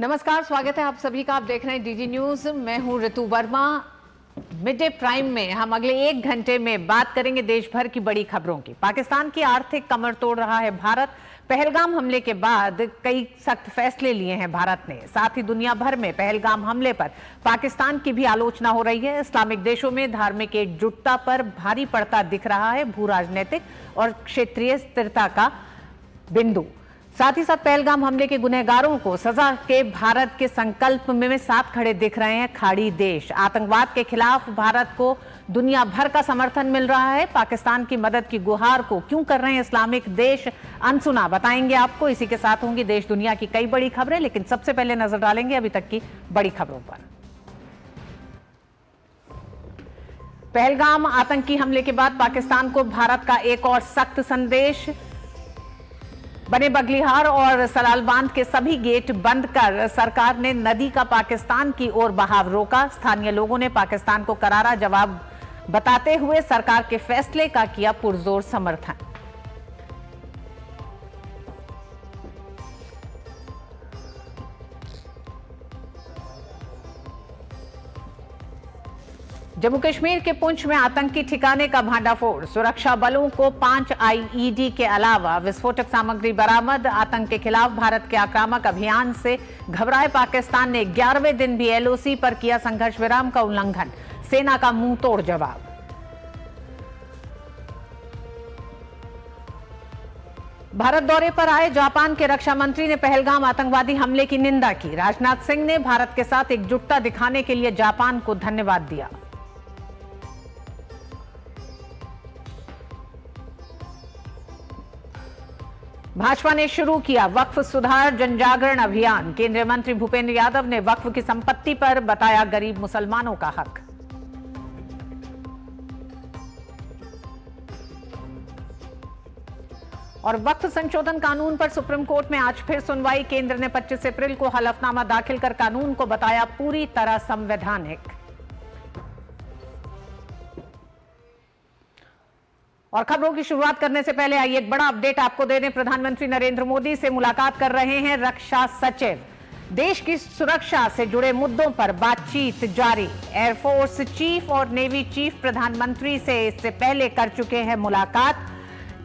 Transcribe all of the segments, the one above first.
नमस्कार, स्वागत है आप सभी का। आप देख रहे हैं डीडी न्यूज। मैं हूं ऋतु वर्मा। मिड डे प्राइम में हम अगले 1 घंटे में बात करेंगे देश भर की बड़ी खबरों की। पाकिस्तान की आर्थिक कमर तोड़ रहा है भारत। पहलगाम हमले के बाद कई सख्त फैसले लिए हैं भारत ने। साथ ही दुनिया भर में पहलगाम हमले पर पाकिस्तान की भी आलोचना हो रही है। इस्लामिक देशों में धार्मिक एकजुटता पर भारी पड़ता दिख रहा है भू राजनीतिक और क्षेत्रीय स्थिरता का बिंदु। साथ ही साथ पहलगाम हमले के गुनहगारों को सजा के भारत के संकल्प में साथ खड़े दिख रहे हैं खाड़ी देश। आतंकवाद के खिलाफ भारत को दुनिया भर का समर्थन मिल रहा है। पाकिस्तान की मदद की गुहार को क्यों कर रहे हैं इस्लामिक देश, अनसुना बताएंगे आपको। इसी के साथ होंगी देश दुनिया की कई बड़ी खबरें, लेकिन सबसे पहले नजर डालेंगे अभी तक की बड़ी खबरों पर। पहलगाम आतंकी हमले के बाद पाकिस्तान को भारत का एक और सख्त संदेश। बने बगलिहार और सलाल बांध के सभी गेट बंद कर सरकार ने नदी का पाकिस्तान की ओर बहाव रोका। स्थानीय लोगों ने पाकिस्तान को करारा जवाब बताते हुए सरकार के फैसले का किया पुरजोर समर्थन। जम्मू कश्मीर के पुंछ में आतंकी ठिकाने का भांडाफोड़। सुरक्षा बलों को 5 आईईडी के अलावा विस्फोटक सामग्री बरामद। आतंक के खिलाफ भारत के आक्रामक अभियान से घबराए पाकिस्तान ने 11वें दिन भी एलओसी पर किया संघर्ष विराम का उल्लंघन। सेना का मुंह तोड़ जवाब। भारत दौरे पर आए जापान के रक्षा मंत्री ने पहलगाम आतंकवादी हमले की निंदा की। राजनाथ सिंह ने भारत के साथ एकजुटता दिखाने के लिए जापान को धन्यवाद दिया। भाजपा ने शुरू किया वक्फ सुधार जनजागरण अभियान। केंद्रीय मंत्री भूपेंद्र यादव ने वक्फ की संपत्ति पर बताया गरीब मुसलमानों का हक। और वक्फ संशोधन कानून पर सुप्रीम कोर्ट में आज फिर सुनवाई। केंद्र ने 25 अप्रैल को हलफनामा दाखिल कर कानून को बताया पूरी तरह संवैधानिक। और खबरों की शुरुआत करने से पहले आइए एक बड़ा अपडेट आपको दे दें। प्रधानमंत्री नरेंद्र मोदी से मुलाकात कर रहे हैं रक्षा सचिव। देश की सुरक्षा से जुड़े मुद्दों पर बातचीत जारी। एयरफोर्स चीफ और नेवी चीफ प्रधानमंत्री से इससे पहले कर चुके हैं मुलाकात।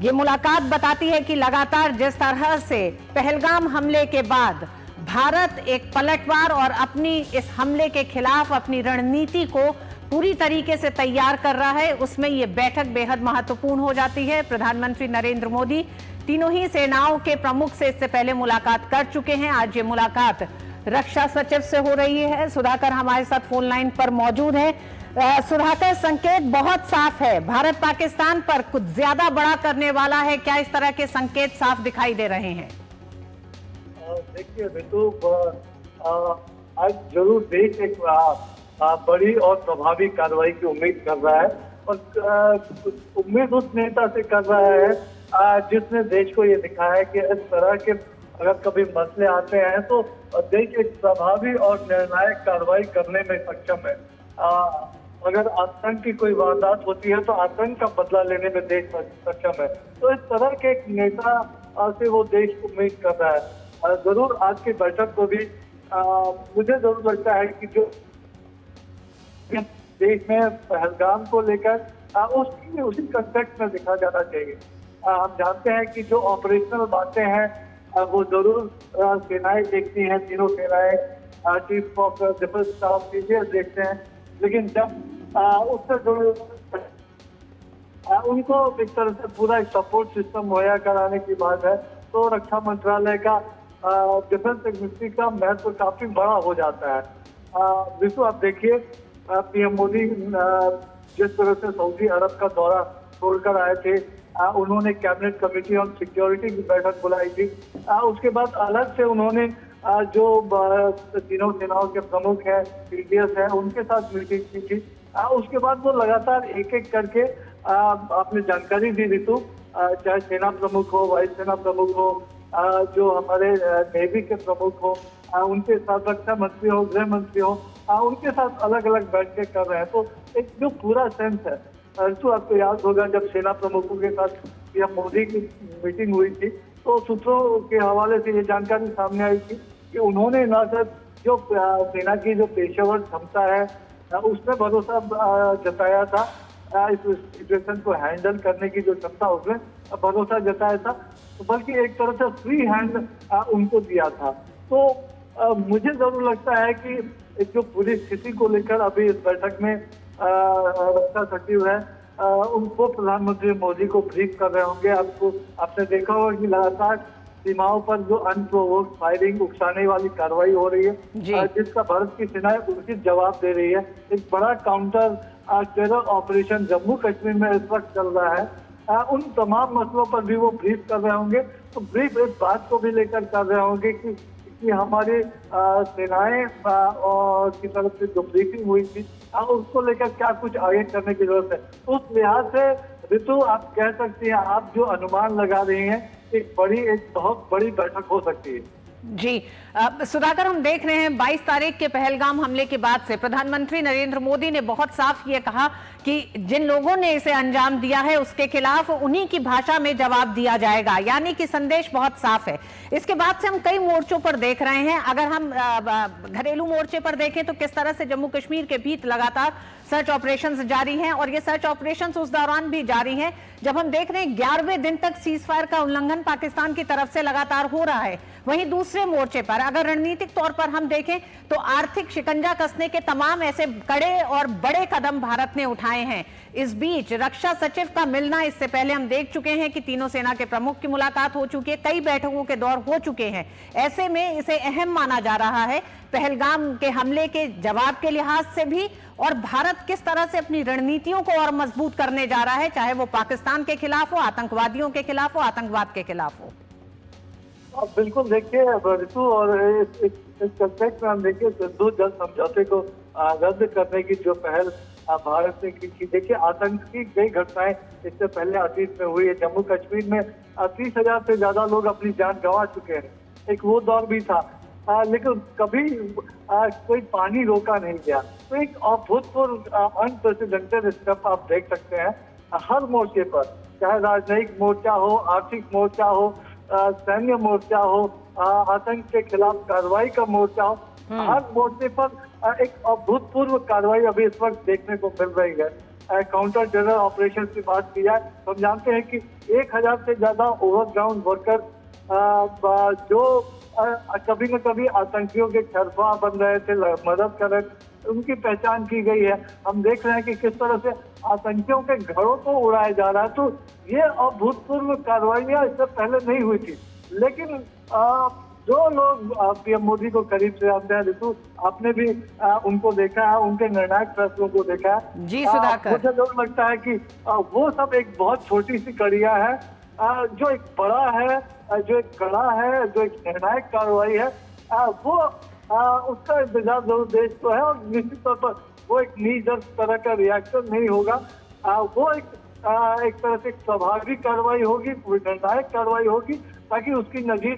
ये मुलाकात बताती है कि लगातार जिस तरह से पहलगाम हमले के बाद भारत एक पलटवार और अपनी इस हमले के खिलाफ अपनी रणनीति को पूरी तरीके से तैयार कर रहा है, उसमें यह बैठक बेहद महत्वपूर्ण हो जाती है। प्रधानमंत्री नरेंद्र मोदी तीनों ही सेनाओं के प्रमुख से इससे पहले मुलाकात कर चुके हैं। आज ये मुलाकात रक्षा सचिव से हो रही है। सुधाकर हमारे साथ फोन लाइन पर मौजूद है। सुधाकर, संकेत बहुत साफ है, भारत पाकिस्तान पर कुछ ज्यादा बड़ा करने वाला है। क्या इस तरह के संकेत साफ दिखाई दे रहे हैं? देखिए ऋतु, आज जरूर देश एक बड़ी और प्रभावी कार्रवाई की उम्मीद कर रहा है और उम्मीद उस नेता से कर रहा है जिसने देश को ये दिखाया है कि इस तरह के अगर कभी मसले आते हैं तो देश एक प्रभावी और निर्णायक कार्रवाई करने में सक्षम है। अगर आतंक की कोई वारदात होती है तो आतंक का बदला लेने में देश सक्षम है। तो इस तरह के एक नेता से वो देश उम्मीद कर रहा है। जरूर आज की बैठक को भी मुझे जरूर लगता है कि जो देश में पहलगाम को लेकर उसी कंटेक्स्ट में देखा जाना चाहिए। हम जानते हैं कि जो ऑपरेशनल बातें हैं वो जरूर सेनाएं देखती हैं, तीनों सेनाएं, chief of defence staff senior देखते हैं, लेकिन जब उससे जुड़े उनको एक तरह से पूरा सपोर्ट सिस्टम मुहैया कराने की बात है तो रक्षा मंत्रालय का डिफेंस मिनिस्ट्री का महत्व काफी बड़ा हो जाता है। विशु, आप देखिए पीएम मोदी जिस तरह से सऊदी अरब का दौरा छोड़कर आए थे, उन्होंने कैबिनेट कमेटी ऑन सिक्योरिटी की बैठक बुलाई थी। उसके बाद अलग से उन्होंने जो तीनों सेनाओं के प्रमुख हैं, पीडीएस है, उनके साथ मीटिंग की थी। उसके बाद वो लगातार एक एक करके आपने जानकारी दी ऋतु, चाहे सेना प्रमुख हो, वायु सेना प्रमुख हो, जो हमारे नेवी के प्रमुख हो, उनके साथ रक्षा मंत्री हो, गृह मंत्री हो, उनके साथ अलग अलग बैठकें कर रहे हैं। तो एक जो पूरा सेंस है, तो आपको याद होगा जब सेना प्रमुखों के साथ पीएम मोदी की मीटिंग हुई थी तो सूत्रों के हवाले से ये जानकारी सामने आई थी कि उन्होंने न सिर्फ जो सेना की जो पेशेवर क्षमता है उसमें भरोसा जताया था, इस सिचुएशन को हैंडल करने की जो क्षमता उसमें भरोसा जताया था, बल्कि एक तरह से फ्री हैंड उनको दिया था। तो मुझे जरूर लगता है कि जो पूरी स्थिति को लेकर अभी इस बैठक में रक्षा सचिव है उनको प्रधानमंत्री मोदी को ब्रीफ कर रहे होंगे। आपने देखा होगा कि लगातार सीमाओं पर जो अनप्रोवोक्ड फायरिंग, उकसाने वाली कार्रवाई हो रही है, जिसका भारत की सेना उचित जवाब दे रही है। एक बड़ा counter terror operation Jammu Kashmir में इस वक्त चल रहा है। उन तमाम मसलों पर भी वो ब्रीफ कर रहे होंगे। तो ब्रीफ इस बात को भी लेकर कर रहे होंगे कि हमारी सेनाएं की तरफ से जो ब्रीफिंग हुई थी उसको लेकर क्या कुछ आगे करने की जरूरत है। उस लिहाज से ऋतु आप कह सकती हैं, आप जो अनुमान लगा रही हैं, एक बहुत बड़ी बैठक हो सकती है। जी सुधाकर, हम देख रहे हैं 22 तारीख के पहलगाम हमले के बाद से प्रधानमंत्री नरेंद्र मोदी ने बहुत साफ ये कहा कि जिन लोगों ने इसे अंजाम दिया है उसके खिलाफ उन्हीं की भाषा में जवाब दिया जाएगा, यानी कि संदेश बहुत साफ है। इसके बाद से हम कई मोर्चों पर देख रहे हैं। अगर हम घरेलू मोर्चे पर देखें तो किस तरह से जम्मू कश्मीर के बीच लगातार सर्च ऑपरेशंस जारी हैं, और ये सर्च ऑपरेशंस उस दौरान भी जारी हैं जब हम देख रहे हैं 11वें दिन तक सीज फायर का उल्लंघन पाकिस्तान की तरफ से लगातार हो रहा है। वहीं दूसरे मोर्चे पर अगर रणनीतिक तौर पर हम देखें तो आर्थिक शिकंजा कसने के तमाम ऐसे कड़े और बड़े कदम भारत ने उठाए हैं। इस बीच रक्षा सचिव का मिलना, इससे पहले हम देख चुके हैं कि तीनों सेना के प्रमुख की मुलाकात हो चुकी है, कई बैठकों के दौर हो चुके हैं। ऐसे में इसे अहम माना जा रहा है पहलगाम के हमले के जवाब के लिहाज से भी, और भारत किस तरह से अपनी रणनीतियों को और मजबूत करने जा रहा है, चाहे वो पाकिस्तान के खिलाफ हो, आतंकवादियों के खिलाफ हो, आतंकवाद के खिलाफ हो। बिल्कुल, देखिए ऋतु, और इस कंटेक्स्ट में हम देखिए सिंधु जल समझौते को रद्द करने की जो पहल भारत ने की। देखिए आतंक की कई घटनाएं इससे पहले अतीत में हुई है। जम्मू कश्मीर में 30,000 से ज्यादा लोग अपनी जान गंवा चुके हैं। एक वो दौर भी था, लेकिन कभी कोई पानी रोका नहीं गया। तो एक अभूतपूर्व अनप्रेसिडेंटेड स्टेप आप देख सकते हैं हर मोर्चे पर, चाहे राजनयिक मोर्चा हो, आर्थिक मोर्चा हो, सैन्य मोर्चा हो, आतंक के खिलाफ कार्रवाई का मोर्चा हो, हर मोर्चे पर एक अभूतपूर्व कार्रवाई अभी इस वक्त देखने को मिल रही है। काउंटर टेरर ऑपरेशन की बात की जाए तो हम जानते हैं कि 1000 से ज्यादा ओवरग्राउंड वर्कर जो कभी न कभी आतंकियों के छरफा बन रहे थे, मदद कर रहे थे, उनकी पहचान की गई है। हम देख रहे हैं कि किस तरह से आतंकियों के घरों को उड़ाया जा रहा है। तो ये अभूतपूर्व कार्रवाइयां इससे पहले नहीं हुई थी। लेकिन जो लोग पीएम मोदी को करीब से जानते हैं ऋतु, आपने भी उनको देखा है, उनके निर्णायक फैसलों को देखा है। जी सुधाकर, मुझे जरूर लगता है कि वो सब एक बहुत छोटी सी कड़िया है। जो एक बड़ा है, जो एक कड़ा है, जो एक निर्णायक कार्रवाई है, वो उसका इंतजार जरूर देश को है। और निश्चित तौर पर वो एक नीजर तरह का रिएक्शन नहीं होगा। वो एक तरह से स्वाभाविक कार्रवाई होगी, निर्णायक कार्रवाई होगी, ताकि उसकी नजीर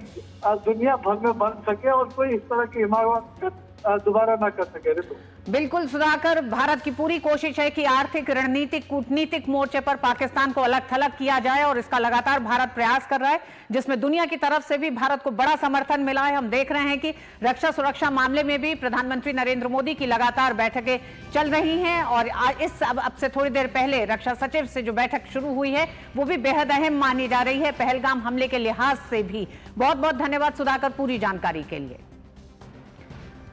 दुनिया भर में बन सके और कोई इस तरह की इमारत दोबारा ना कर सके। ऋतु, बिल्कुल सुधाकर, भारत की पूरी कोशिश है कि आर्थिक, रणनीतिक, कूटनीतिक मोर्चे पर पाकिस्तान को अलग थलग किया जाए, और इसका लगातार भारत प्रयास कर रहा है, जिसमें दुनिया की तरफ से भी भारत को बड़ा समर्थन मिला है। हम देख रहे हैं कि रक्षा सुरक्षा मामले में भी प्रधानमंत्री नरेंद्र मोदी की लगातार बैठकें चल रही हैं, और अब से थोड़ी देर पहले रक्षा सचिव से जो बैठक शुरू हुई है वो भी बेहद अहम मानी जा रही है पहलगाम हमले के लिहाज से भी। बहुत बहुत धन्यवाद सुधाकर पूरी जानकारी के लिए।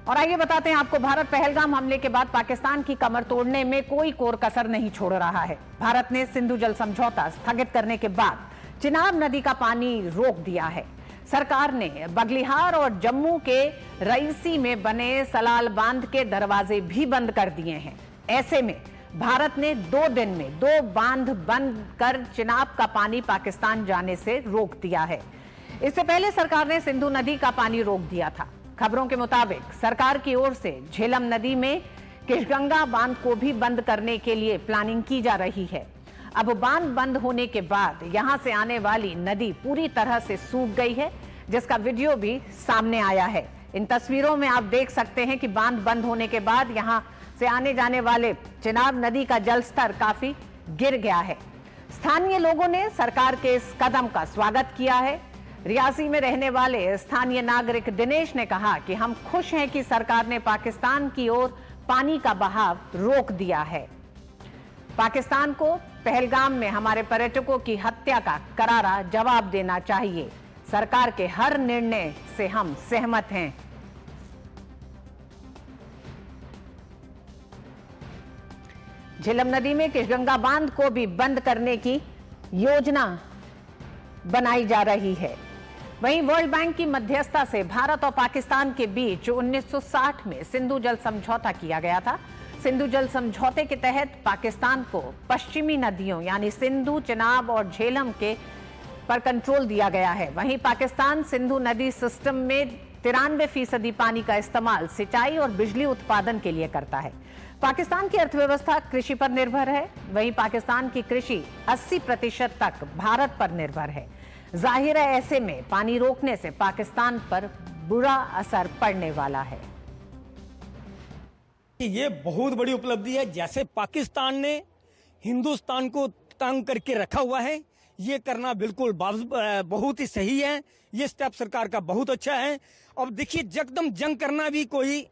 और आइए बताते हैं आपको, भारत पहलगाम हमले के बाद पाकिस्तान की कमर तोड़ने में कोई कोर कसर नहीं छोड़ रहा है। भारत ने सिंधु जल समझौता स्थगित करने के बाद चिनाब नदी का पानी रोक दिया है। सरकार ने बगलिहार और जम्मू के रईसी में बने सलाल बांध के दरवाजे भी बंद कर दिए हैं। ऐसे में भारत ने 2 दिन में 2 बांध बंद कर चिनाब का पानी पाकिस्तान जाने से रोक दिया है। इससे पहले सरकार ने सिंधु नदी का पानी रोक दिया था। खबरों के मुताबिक सरकार की ओर से झेलम नदी में किशगंगा बांध को भी बंद करने के लिए प्लानिंग की जा रही है। अब बांध बंद होने के बाद यहां से आने वाली नदी पूरी तरह से सूख गई है, जिसका वीडियो भी सामने आया है। इन तस्वीरों में आप देख सकते हैं कि बांध बंद होने के बाद यहां से आने जाने वाले चिनाब नदी का जलस्तर काफी गिर गया है। स्थानीय लोगों ने सरकार के इस कदम का स्वागत किया है। रियासी में रहने वाले स्थानीय नागरिक दिनेश ने कहा कि हम खुश हैं कि सरकार ने पाकिस्तान की ओर पानी का बहाव रोक दिया है। पाकिस्तान को पहलगाम में हमारे पर्यटकों की हत्या का करारा जवाब देना चाहिए। सरकार के हर निर्णय से हम सहमत हैं। झेलम नदी में किशगंगा बांध को भी बंद करने की योजना बनाई जा रही है। वहीं वर्ल्ड बैंक की मध्यस्थता से भारत और पाकिस्तान के बीच 1960 में सिंधु जल समझौता किया गया था। सिंधु जल समझौते के तहत पाकिस्तान को पश्चिमी नदियों यानी सिंधु, चिनाब और झेलम के पर कंट्रोल दिया गया है। वहीं पाकिस्तान सिंधु नदी सिस्टम में 93% पानी का इस्तेमाल सिंचाई और बिजली उत्पादन के लिए करता है। पाकिस्तान की अर्थव्यवस्था कृषि पर निर्भर है। वहीं पाकिस्तान की कृषि 80% तक भारत पर निर्भर है। जाहिर है ऐसे में पानी रोकने से पाकिस्तान पर बुरा असर पड़ने वाला है। ये बहुत बड़ी उपलब्धि है। जैसे पाकिस्तान ने हिंदुस्तान को तंग करके रखा हुआ है, ये करना बिल्कुल बहुत ही सही है। ये स्टेप सरकार का बहुत अच्छा है। अब देखिए, जकदम जंग करना भी कोई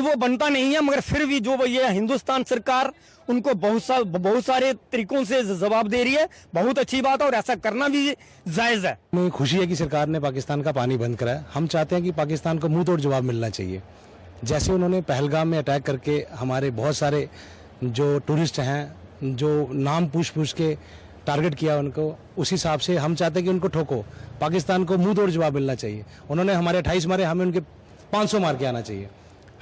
वो बनता नहीं है, मगर फिर भी जो ये हिंदुस्तान सरकार उनको बहुत सारे तरीकों से जवाब दे रही है। बहुत अच्छी बात है और ऐसा करना भी जायज है। हमें खुशी है कि सरकार ने पाकिस्तान का पानी बंद करा है। हम चाहते हैं कि पाकिस्तान को मुंह तोड़ जवाब मिलना चाहिए। जैसे उन्होंने पहलगाम में अटैक करके हमारे बहुत सारे जो टूरिस्ट हैं, जो नाम पूछ के टारगेट किया उनको, उस हिसाब से हम चाहते हैं कि उनको ठोको। पाकिस्तान को मुंह तोड़ जवाब मिलना चाहिए। उन्होंने हमारे 28 मारे, हमें उनके 500 मार के आना चाहिए।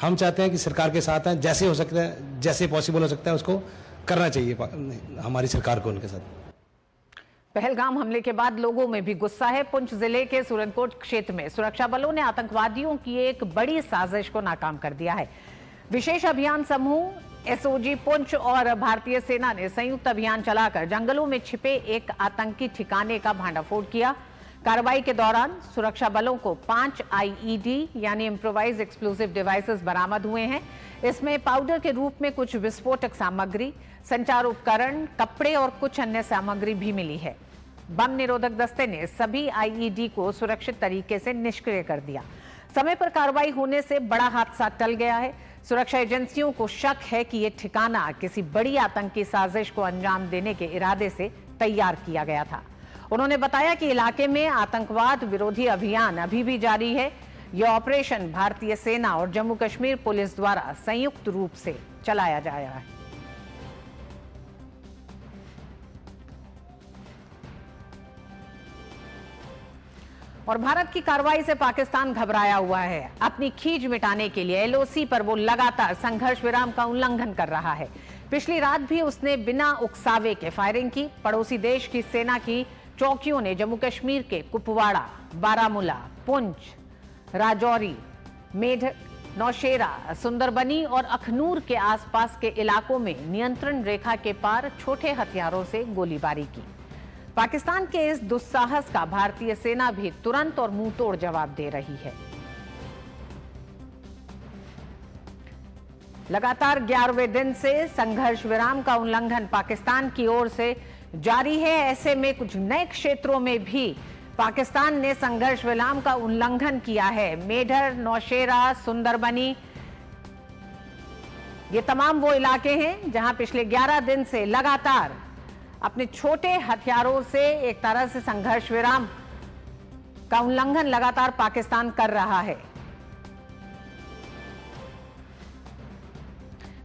हम चाहते हैं कि सरकार के साथ हैं, जैसे हो सकता है, जैसे पॉसिबल हो सकता है उसको करना चाहिए हमारी सरकार को उनके साथ। पहलगाम हमले के बाद लोगों में भी गुस्सा है। पुंछ जिले के सुरनकोट क्षेत्र में सुरक्षा बलों ने आतंकवादियों की एक बड़ी साजिश को नाकाम कर दिया है। विशेष अभियान समूह एसओजी पुंछ और भारतीय सेना ने संयुक्त अभियान चलाकर जंगलों में छिपे एक आतंकी ठिकाने का भांडाफोड़ किया। कार्रवाई के दौरान सुरक्षा बलों को 5 आईईडी यानी इम्प्रोवाइज एक्सप्लोसिव डिवाइसेस बरामद हुए हैं। इसमें पाउडर के रूप में कुछ विस्फोटक सामग्री, संचार उपकरण, कपड़े और कुछ अन्य सामग्री भी मिली है। बम निरोधक दस्ते ने सभी आईईडी को सुरक्षित तरीके से निष्क्रिय कर दिया। समय पर कार्रवाई होने से बड़ा हादसा टल गया है। सुरक्षा एजेंसियों को शक है कि यह ठिकाना किसी बड़ी आतंकी साजिश को अंजाम देने के इरादे से तैयार किया गया था। उन्होंने बताया कि इलाके में आतंकवाद विरोधी अभियान अभी भी जारी है। यह ऑपरेशन भारतीय सेना और जम्मू कश्मीर पुलिस द्वारा संयुक्त रूप से चलाया जा रहा है। और भारत की कार्रवाई से पाकिस्तान घबराया हुआ है। अपनी खींच मिटाने के लिए एलओसी पर वो लगातार संघर्ष विराम का उल्लंघन कर रहा है। पिछली रात भी उसने बिना उकसावे के फायरिंग की। पड़ोसी देश की सेना की चौकियों ने जम्मू कश्मीर के कुपवाड़ा, बारामूला, पुंछ, राजौरी, मेढक, नौशेरा, सुंदरबनी और अखनूर के आसपास के इलाकों में नियंत्रण रेखा के पार छोटे हथियारों से गोलीबारी की। पाकिस्तान के इस दुस्साहस का भारतीय सेना भी तुरंत और मुंहतोड़ जवाब दे रही है। लगातार 11वें दिन से संघर्ष विराम का उल्लंघन पाकिस्तान की ओर से जारी है। ऐसे में कुछ नए क्षेत्रों में भी पाकिस्तान ने संघर्ष विराम का उल्लंघन किया है। मेढर, नौशेरा, सुंदरबनी, ये तमाम वो इलाके हैं जहां पिछले 11 दिन से लगातार अपने छोटे हथियारों से एक तरह से संघर्ष विराम का उल्लंघन लगातार पाकिस्तान कर रहा है।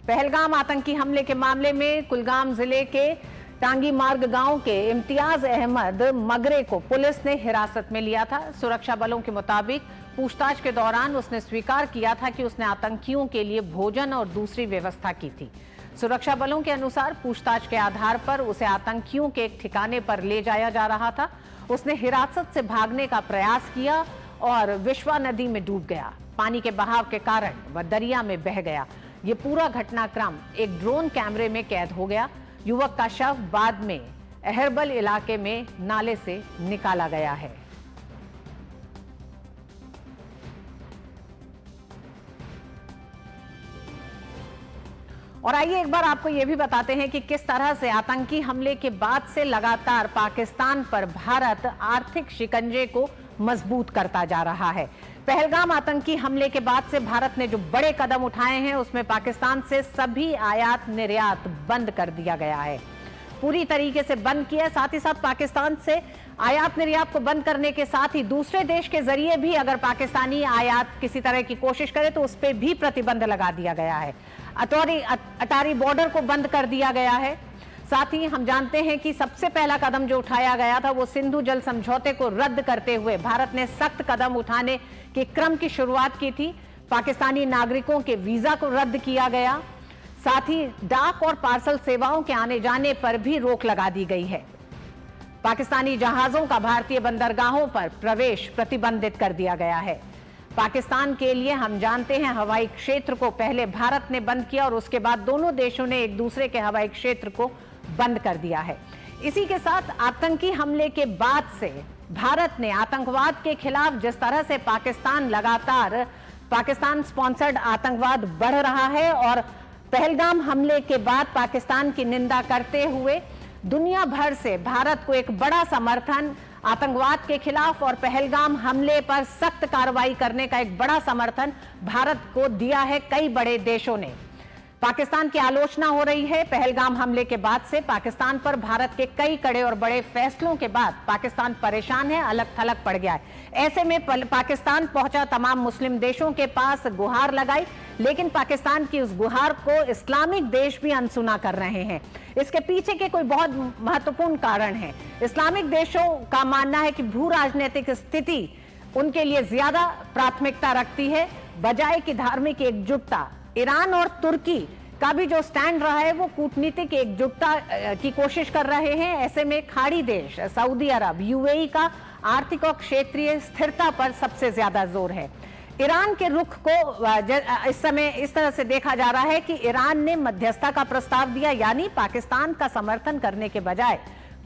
पहलगाम आतंकी हमले के मामले में कुलगाम जिले के टांगी मार्ग गांव के इम्तियाज अहमद मगरे को पुलिस ने हिरासत में लिया था। सुरक्षा बलों के मुताबिक पूछताछ के दौरान उसने स्वीकार किया था कि उसने आतंकियों के लिए भोजन और दूसरी व्यवस्था की थी। सुरक्षा बलों के अनुसार पूछताछ के आधार पर उसे आतंकियों के एक ठिकाने पर ले जाया जा रहा था। उसने हिरासत से भागने का प्रयास किया और विश्वा नदी में डूब गया। पानी के बहाव के कारण वह दरिया में बह गया। ये पूरा घटनाक्रम एक ड्रोन कैमरे में कैद हो गया। युवक का शव बाद में अहरबल इलाके में नाले से निकाला गया है। और आइए एक बार आपको यह भी बताते हैं कि किस तरह से आतंकी हमले के बाद से लगातार पाकिस्तान पर भारत आर्थिक शिकंजे को मजबूत करता जा रहा है। पहलगाम आतंकी हमले के बाद से भारत ने जो बड़े कदम उठाए हैं उसमें पाकिस्तान से सभी आयात निर्यात बंद कर दिया गया है, पूरी तरीके से बंद किया। साथ ही साथ पाकिस्तान से आयात निर्यात को बंद करने के साथ ही दूसरे देश के जरिए भी अगर पाकिस्तानी आयात किसी तरह की कोशिश करे तो उस पर भी प्रतिबंध लगा दिया गया है। अटारी बॉर्डर को बंद कर दिया गया है। साथ ही हम जानते हैं कि सबसे पहला कदम जो उठाया गया था वो सिंधु जल समझौते को रद्द करते हुए भारत ने सख्त कदम उठाने के क्रम की शुरुआत की थी। पाकिस्तानी नागरिकों के वीजा को रद्द किया गया, साथ ही डाक और पार्सल सेवाओं के आने जाने पर भी रोक लगा दी गई है। पाकिस्तानी जहाजों का भारतीय बंदरगाहों पर प्रवेश प्रतिबंधित कर दिया गया है। पाकिस्तान के लिए हम जानते हैं हवाई क्षेत्र को पहले भारत ने बंद किया और उसके बाद दोनों देशों ने एक दूसरे के हवाई क्षेत्र को बंद कर दिया है। इसी के साथ आतंकी हमले के बाद से भारत ने आतंकवाद के खिलाफ जिस तरह से लगातार पाकिस्तान स्पॉन्सर्ड आतंकवाद बढ़ रहा है और पहलगाम हमले के बाद पाकिस्तान की निंदा करते हुए दुनिया भर से भारत को एक बड़ा समर्थन आतंकवाद के खिलाफ और पहलगाम हमले पर सख्त कार्रवाई करने का एक बड़ा समर्थन भारत को दिया है कई बड़े देशों ने। पाकिस्तान की आलोचना हो रही है। पहलगाम हमले के बाद से पाकिस्तान पर भारत के कई कड़े और बड़े फैसलों के बाद पाकिस्तान परेशान है, अलग थलग पड़ गया है। ऐसे में पाकिस्तान पहुंचा, तमाम मुस्लिम देशों के पास गुहार लगाई, लेकिन पाकिस्तान की उस गुहार को इस्लामिक देश भी अनसुना कर रहे हैं। इसके पीछे के कोई बहुत महत्वपूर्ण कारण है। इस्लामिक देशों का मानना है कि भू राजनीतिक स्थिति उनके लिए ज्यादा प्राथमिकता रखती है बजाय कि धार्मिक एकजुटता। ईरान और तुर्की का भी जो स्टैंड रहा है वो कूटनीतिक एकजुटता की कोशिश कर रहे हैं। ऐसे में खाड़ी देश सऊदी अरब, यूएई का आर्थिक और क्षेत्रीय स्थिरता पर सबसे ज्यादा जोर है। ईरान के रुख को इस समय इस तरह से देखा जा रहा है कि ईरान ने मध्यस्थता का प्रस्ताव दिया, यानी पाकिस्तान का समर्थन करने के बजाय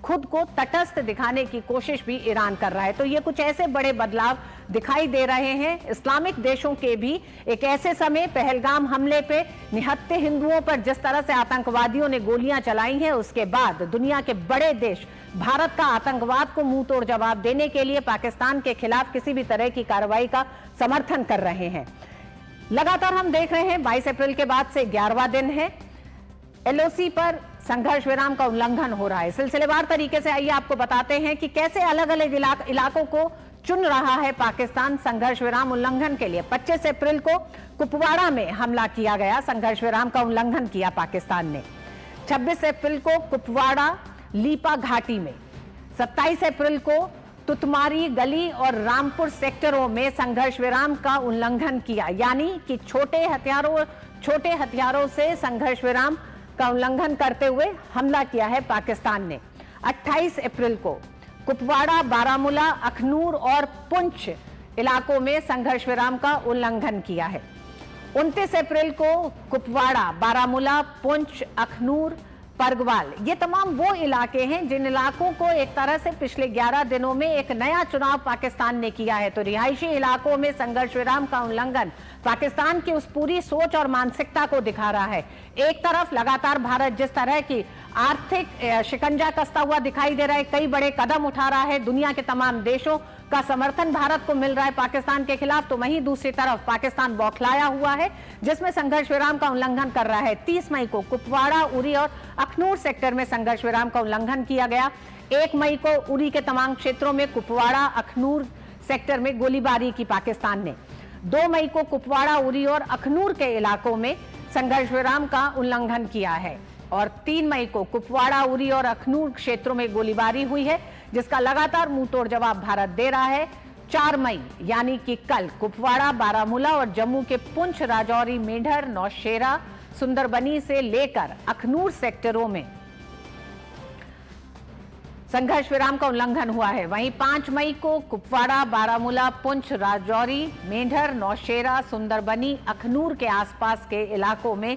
खुद को तटस्थ दिखाने की कोशिश भी ईरान कर रहा है। तो ये कुछ ऐसे बड़े बदलाव दिखाई दे रहे हैं इस्लामिक देशों के भी। एक ऐसे समय पहलगाम हमले पे निहत्थे हिंदुओं पर जिस तरह से आतंकवादियों ने गोलियां चलाई हैं, उसके बाद दुनिया के बड़े देश भारत का आतंकवाद को मुंह तोड़ जवाब देने के लिए पाकिस्तान के खिलाफ किसी भी तरह की कार्रवाई का समर्थन कर रहे हैं। लगातार हम देख रहे हैं 22 अप्रैल के बाद से 11वां दिन है, एलओसी पर संघर्ष विराम का उल्लंघन हो रहा है। सिलसिलेवार तरीके से आइए आपको बताते हैं कि कैसे अलग अलग इलाकों को चुन रहा है पाकिस्तान संघर्ष विराम उल्लंघन के लिए। 25 अप्रैल को कुपवाड़ा में हमला किया गया, संघर्ष विराम का उल्लंघन किया पाकिस्तान ने। 26 अप्रैल को कुपवाड़ा लीपा घाटी में, 27 अप्रैल को तुतमारी गली और रामपुर सेक्टरों में संघर्ष विराम का उल्लंघन किया, यानी कि छोटे हथियारों से संघर्ष विराम का उल्लंघन करते हुए हमला किया है पाकिस्तान ने। 28 अप्रैल को कुपवाड़ा, बारामूला, अखनूर और पुंछ इलाकों में संघर्ष विराम का उल्लंघन किया है। 29 अप्रैल को कुपवाड़ा, बारामूला, पुंछ, अखनूर, परगवाल, ये तमाम वो इलाके हैं जिन इलाकों को एक तरह से पिछले 11 दिनों में एक नया चुनाव पाकिस्तान ने किया है। तो रिहायशी इलाकों में संघर्ष विराम का उल्लंघन पाकिस्तान की उस पूरी सोच और मानसिकता को दिखा रहा है। एक तरफ लगातार भारत जिस तरह की आर्थिक शिकंजा कसता हुआ दिखाई दे रहा है, कई बड़े कदम उठा रहा है, दुनिया के तमाम देशों का समर्थन भारत को मिल रहा है पाकिस्तान के खिलाफ, तो वहीं दूसरी तरफ पाकिस्तान बौखलाया हुआ है जिसमें संघर्ष विराम का उल्लंघन कर रहा है। 30 मई को कुपवाड़ा, उरी और अखनूर सेक्टर में संघर्ष विराम का उल्लंघन किया गया। 1 मई को उरी के तमाम क्षेत्रों में, कुपवाड़ा, अखनूर सेक्टर में गोलीबारी की पाकिस्तान ने। 2 मई को कुपवाड़ा, उरी और अखनूर के इलाकों में संघर्ष विराम का उल्लंघन किया है और 3 मई को कुपवाड़ा, उरी और अखनूर क्षेत्रों में गोलीबारी हुई है, जिसका लगातार मुंहतोड़ जवाब भारत दे रहा है। 4 मई यानी कि कल कुपवाड़ा, बारामूला और जम्मू के पुंछ, राजौरी, मेंढर, नौशेरा, सुंदरबनी से लेकर अखनूर सेक्टरों में संघर्ष विराम का उल्लंघन हुआ है। वहीं 5 मई को कुपवाड़ा, बारामूला, पुंछ, राजौरी, मेंढर, नौशेरा, सुंदरबनी, अखनूर के आसपास के इलाकों में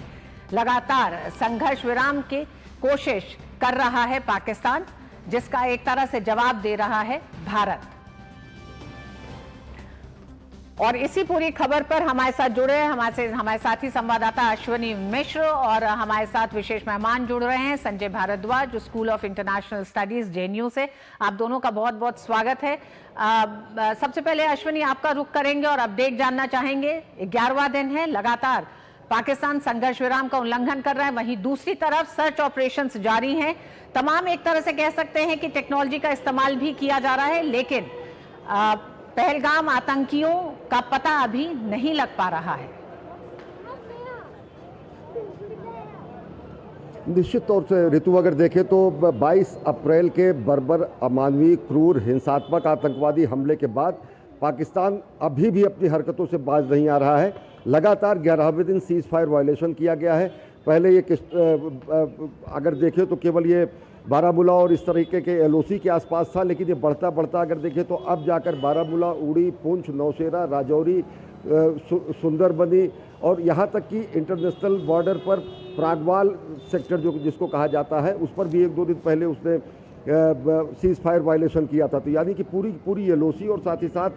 लगातार संघर्ष विराम की कोशिश कर रहा है पाकिस्तान, जिसका एक तरह से जवाब दे रहा है भारत। और इसी पूरी खबर पर हमारे साथ जुड़े हमारे साथी संवाददाता अश्वनी मिश्र और हमारे साथ विशेष मेहमान जुड़ रहे हैं Sanjay Bhardwaj, school of international studies JNU से। आप दोनों का बहुत बहुत स्वागत है। सबसे पहले अश्वनी आपका रुख करेंगे और अपडेट जानना चाहेंगे। 11वां दिन है, लगातार पाकिस्तान संघर्ष विराम का उल्लंघन कर रहा है, वहीं दूसरी तरफ सर्च ऑपरेशंस जारी हैं। तमाम एक तरह से कह सकते हैं कि टेक्नोलॉजी का इस्तेमाल भी किया जा रहा है, लेकिन पहलगाम आतंकियों का पता अभी नहीं लग पा रहा है। निश्चित तौर से ऋतु अगर देखें तो 22 अप्रैल के बर्बर, अमानवीय, क्रूर, हिंसात्मक आतंकवादी हमले के बाद पाकिस्तान अभी भी अपनी हरकतों से बाज नहीं आ रहा है। लगातार 11वें दिन सीज फायर वायलेशन किया गया है। पहले ये अगर देखें तो केवल ये बारामूला और इस तरीके के एलओसी के आसपास था, लेकिन ये बढ़ता बढ़ता अगर देखें तो अब जाकर बारामूला, उड़ी, पुंछ, नौशेरा, राजौरी, सुंदरबनी और यहाँ तक कि इंटरनेशनल बॉर्डर पर प्रागवाल सेक्टर जो जिसको कहा जाता है, उस पर भी 1-2 दिन पहले उसने सीज फायर वायलेशन किया था। तो यानी कि पूरी एलओसी और साथ ही साथ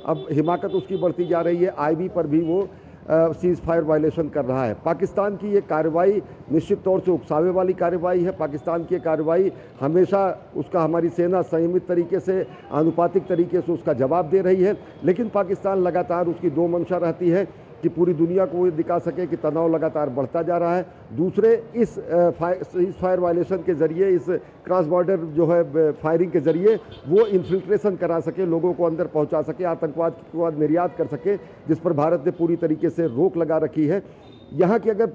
अब हिमाकत उसकी बढ़ती जा रही है। आईबी पर भी वो सीज फायर वायलेशन कर रहा है। पाकिस्तान की ये कार्रवाई निश्चित तौर से उकसावे वाली कार्रवाई है। पाकिस्तान की कार्रवाई हमेशा उसका हमारी सेना संयमित तरीके से, आनुपातिक तरीके से उसका जवाब दे रही है, लेकिन पाकिस्तान लगातार उसकी दो मंशा रहती है कि पूरी दुनिया को ये दिखा सके कि तनाव लगातार बढ़ता जा रहा है। दूसरे इस सीज फायर वायलेशन के ज़रिए, इस क्रॉस बॉर्डर जो है फायरिंग के ज़रिए वो इन्फिल्ट्रेशन करा सके, लोगों को अंदर पहुंचा सके, आतंकवाद को निर्यात कर सके, जिस पर भारत ने पूरी तरीके से रोक लगा रखी है। यहाँ की अगर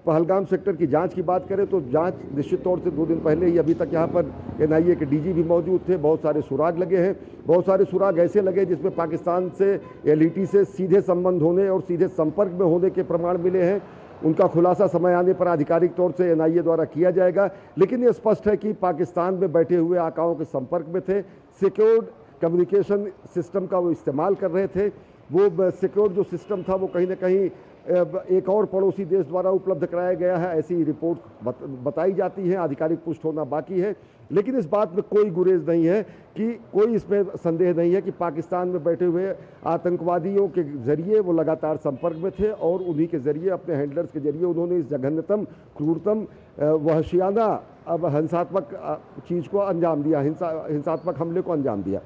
पहलगाम सेक्टर की जांच की बात करें तो जांच निश्चित तौर से 2 दिन पहले ही अभी तक यहाँ पर एनआईए के डीजी भी मौजूद थे। बहुत सारे सुराग लगे हैं, बहुत सारे सुराग ऐसे लगे जिसमें पाकिस्तान से, एलईटी से सीधे संबंध होने और सीधे संपर्क में होने के प्रमाण मिले हैं। उनका खुलासा समय आने पर आधिकारिक तौर से एनआईए द्वारा किया जाएगा, लेकिन ये स्पष्ट है कि पाकिस्तान में बैठे हुए आकाओं के संपर्क में थे, सिक्योर्ड कम्युनिकेशन सिस्टम का वो इस्तेमाल कर रहे थे। वो सिक्योर्ड जो सिस्टम था वो कहीं ना कहीं एक और पड़ोसी देश द्वारा उपलब्ध कराया गया है, ऐसी रिपोर्ट बताई जाती है, आधिकारिक पुष्ट होना बाकी है। लेकिन इस बात में कोई गुरेज नहीं है कि कोई इसमें संदेह नहीं है कि पाकिस्तान में बैठे हुए आतंकवादियों के जरिए वो लगातार संपर्क में थे और उन्हीं के जरिए, अपने हैंडलर्स के जरिए उन्होंने इस जघन्यतम, क्रूरतम, वहशियाना, अब हिंसात्मक चीज़ को अंजाम दिया, हिंसात्मक हमले को अंजाम दिया।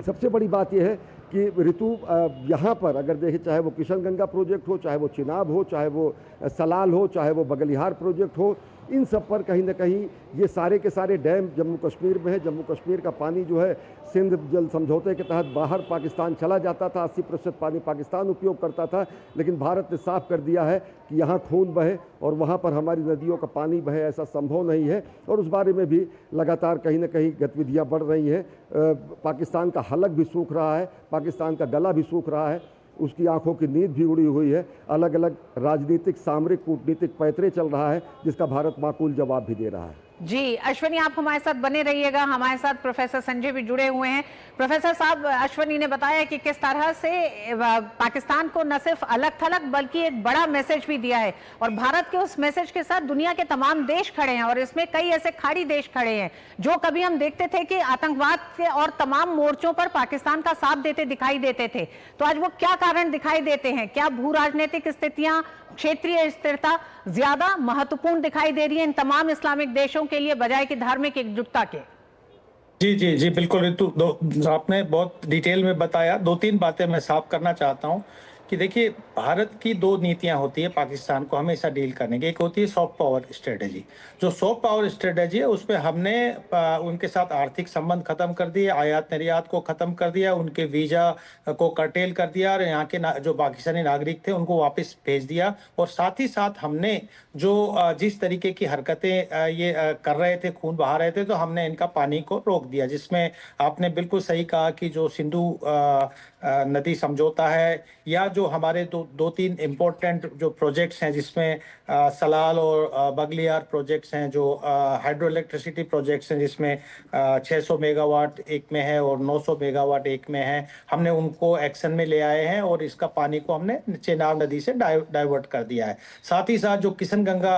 सबसे बड़ी बात यह है कि ऋतु यहाँ पर अगर देखें, चाहे वो किशनगंगा प्रोजेक्ट हो, चाहे वो चिनाब हो, चाहे वो सलाल हो, चाहे वो बगलिहार प्रोजेक्ट हो, इन सब पर कहीं ना कहीं ये सारे के सारे डैम जम्मू कश्मीर में है। जम्मू कश्मीर का पानी जो है सिंध जल समझौते के तहत बाहर पाकिस्तान चला जाता था, 80% पानी पाकिस्तान उपयोग करता था, लेकिन भारत ने साफ कर दिया है कि यहाँ खून बहे और वहाँ पर हमारी नदियों का पानी बहे, ऐसा संभव नहीं है। और उस बारे में भी लगातार कहीं ना कहीं गतिविधियाँ बढ़ रही हैं। पाकिस्तान का हलक भी सूख रहा है, पाकिस्तान का गला भी सूख रहा है, उसकी आंखों की नींद भी उड़ी हुई है। अलग अलग राजनीतिक, सामरिक, कूटनीतिक पैतरे चल रहा है, जिसका भारत माकूल जवाब भी दे रहा है। जी अश्वनी, आप हमारे साथ बने रहिएगा। हमारे साथ प्रोफेसर संजय भी जुड़े हुए हैं। प्रोफेसर साहब, अश्वनी ने बताया कि किस तरह से पाकिस्तान को न सिर्फ अलग थलग बल्कि एक बड़ा मैसेज भी दिया है, और भारत के उस मैसेज के साथ दुनिया के तमाम देश खड़े हैं, और इसमें कई ऐसे खाड़ी देश खड़े हैं जो कभी हम देखते थे कि आतंकवाद के और तमाम मोर्चों पर पाकिस्तान का साथ देते दिखाई देते थे। तो आज वो क्या कारण दिखाई देते हैं? क्या भू राजनीतिक स्थितियां, क्षेत्रीय स्थिरता ज्यादा महत्वपूर्ण दिखाई दे रही है इन तमाम इस्लामिक देशों के लिए, बजाय कि धार्मिक एकजुटता के? जी जी जी बिल्कुल ऋतु, आपने बहुत डिटेल में बताया। 2-3 बातें मैं साफ करना चाहता हूं कि देखिए, भारत की 2 नीतियां होती है पाकिस्तान को हमेशा डील करने की। एक होती है सॉफ्ट पावर स्ट्रेटेजी। जो सॉफ्ट पावर स्ट्रेटेजी है उसमें हमने उनके साथ आर्थिक संबंध खत्म कर दिए, आयात निर्यात को खत्म कर दिया, उनके वीजा को कर्टेल कर दिया और यहाँ के जो पाकिस्तानी नागरिक थे उनको वापस भेज दिया। और साथ ही साथ हमने जो जिस तरीके की हरकतें ये कर रहे थे, खून बहा रहे थे, तो हमने इनका पानी को रोक दिया। जिसमें आपने बिल्कुल सही कहा कि जो सिंधु नदी समझौता है या जो जो हमारे दो तीन इम्पोर्टेंट जो प्रोजेक्ट्स हैं, जिसमें सलाल और बगलियार प्रोजेक्ट्स हैं, जो हाइड्रो इलेक्ट्रिसिटी प्रोजेक्ट्स हैं, जिसमें 600 मेगावाट एक में है और 900 मेगावाट एक में है, हमने उनको एक्शन में ले आए हैं और इसका पानी को हमने चेनाब नदी से डाइवर्ट कर दिया है। साथ ही साथ जो किशनगंगा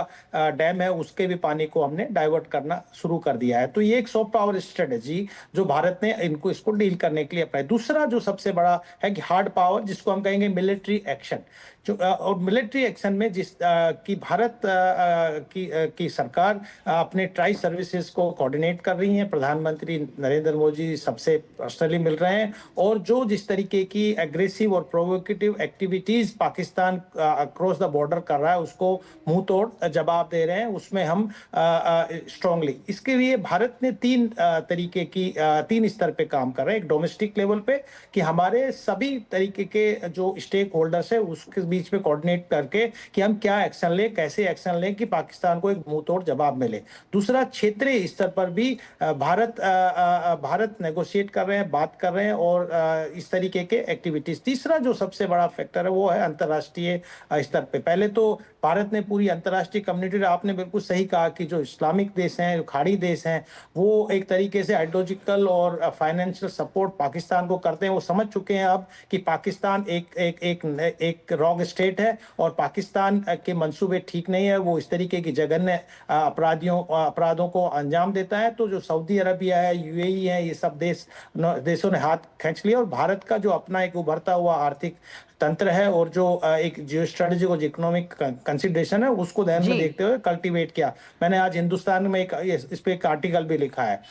डैम है उसके भी पानी को हमने डाइवर्ट करना शुरू कर दिया है। तो ये एक सॉफ्ट पावर स्ट्रेटेजी जो भारत ने इसको डील करने के लिए अपनाई। दूसरा जो सबसे बड़ा है कि हार्ड पावर, जिसको हम कहेंगे मिलिट्री एक्शन, जो और मिलिट्री एक्शन में की भारत की सरकार अपने ट्राई सर्विसेज को कोऑर्डिनेट कर रही है। प्रधानमंत्री नरेंद्र मोदी सबसे पर्सनली मिल रहे हैं और जो जिस तरीके की एग्रेसिव और provocative activities Pakistan across the border कर रहा है उसको मुंह तोड़ जवाब दे रहे हैं, उसमें हम स्ट्रांगली इसके लिए भारत ने तीन स्तर पे काम कर रहे हैं। एक डोमेस्टिक लेवल पे कि हमारे सभी तरीके के जो स्टेक होल्डर्स है उसके बीच में कोऑर्डिनेट करके कि हम क्या एक्शन लें, कैसे एक्शन लें कि पाकिस्तान को एक मुंहतोड़ जवाब मिले। दूसरा, क्षेत्रीय स्तर पर भी भारत नेगोशिएट कर रहे हैं, बात कर रहे हैं और इस तरीके के एक्टिविटीज। तीसरा जो सबसे बड़ा फैक्टर है वो है अंतर्राष्ट्रीय स्तर पे। पहले तो भारत ने पूरी अंतर्राष्ट्रीय कम्युनिटी, आपने बिल्कुल सही कहा कि जो इस्लामिक देश हैं, जो खाड़ी देश हैं, वो एक तरीके से आइडियोलॉजिकल और फाइनेंशियल सपोर्ट पाकिस्तान को करते हैं। वो समझ चुके हैं अब कि पाकिस्तान एक रॉन्ग स्टेट है और पाकिस्तान के मंसूबे ठीक नहीं है, वो इस तरीके की जघन्य अपराधों को अंजाम देता है। तो जो सऊदी अरबिया है, यूएई है, ये सब देशों ने हाथ खींच लिया और भारत का जो अपना एक उभरता हुआ आर्थिक तंत्र है और जो एक जियो स्ट्रेटेजिक और इकोनॉमिक कंसिडरेशन है उसको ध्यान में देखते हुए कल्टीवेट किया। मैंने आज हिंदुस्तान में इस पे एक आर्टिकल भी लिखा है।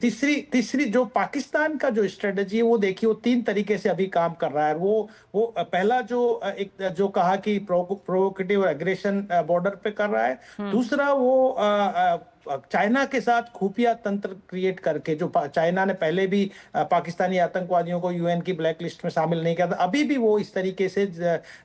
तीसरी जो पाकिस्तान का जो स्ट्रेटेजी है वो देखिए, वो तीन तरीके से अभी काम कर रहा है। वो पहला जो कहा कि प्रोवोकेटिव एग्रेशन बॉर्डर पे कर रहा है। दूसरा, वो चाइना के साथ खुफिया तंत्र क्रिएट करके, जो चाइना ने पहले भी पाकिस्तानी आतंकवादियों को यूएन की ब्लैक लिस्ट में शामिल नहीं किया था, अभी भी वो इस तरीके से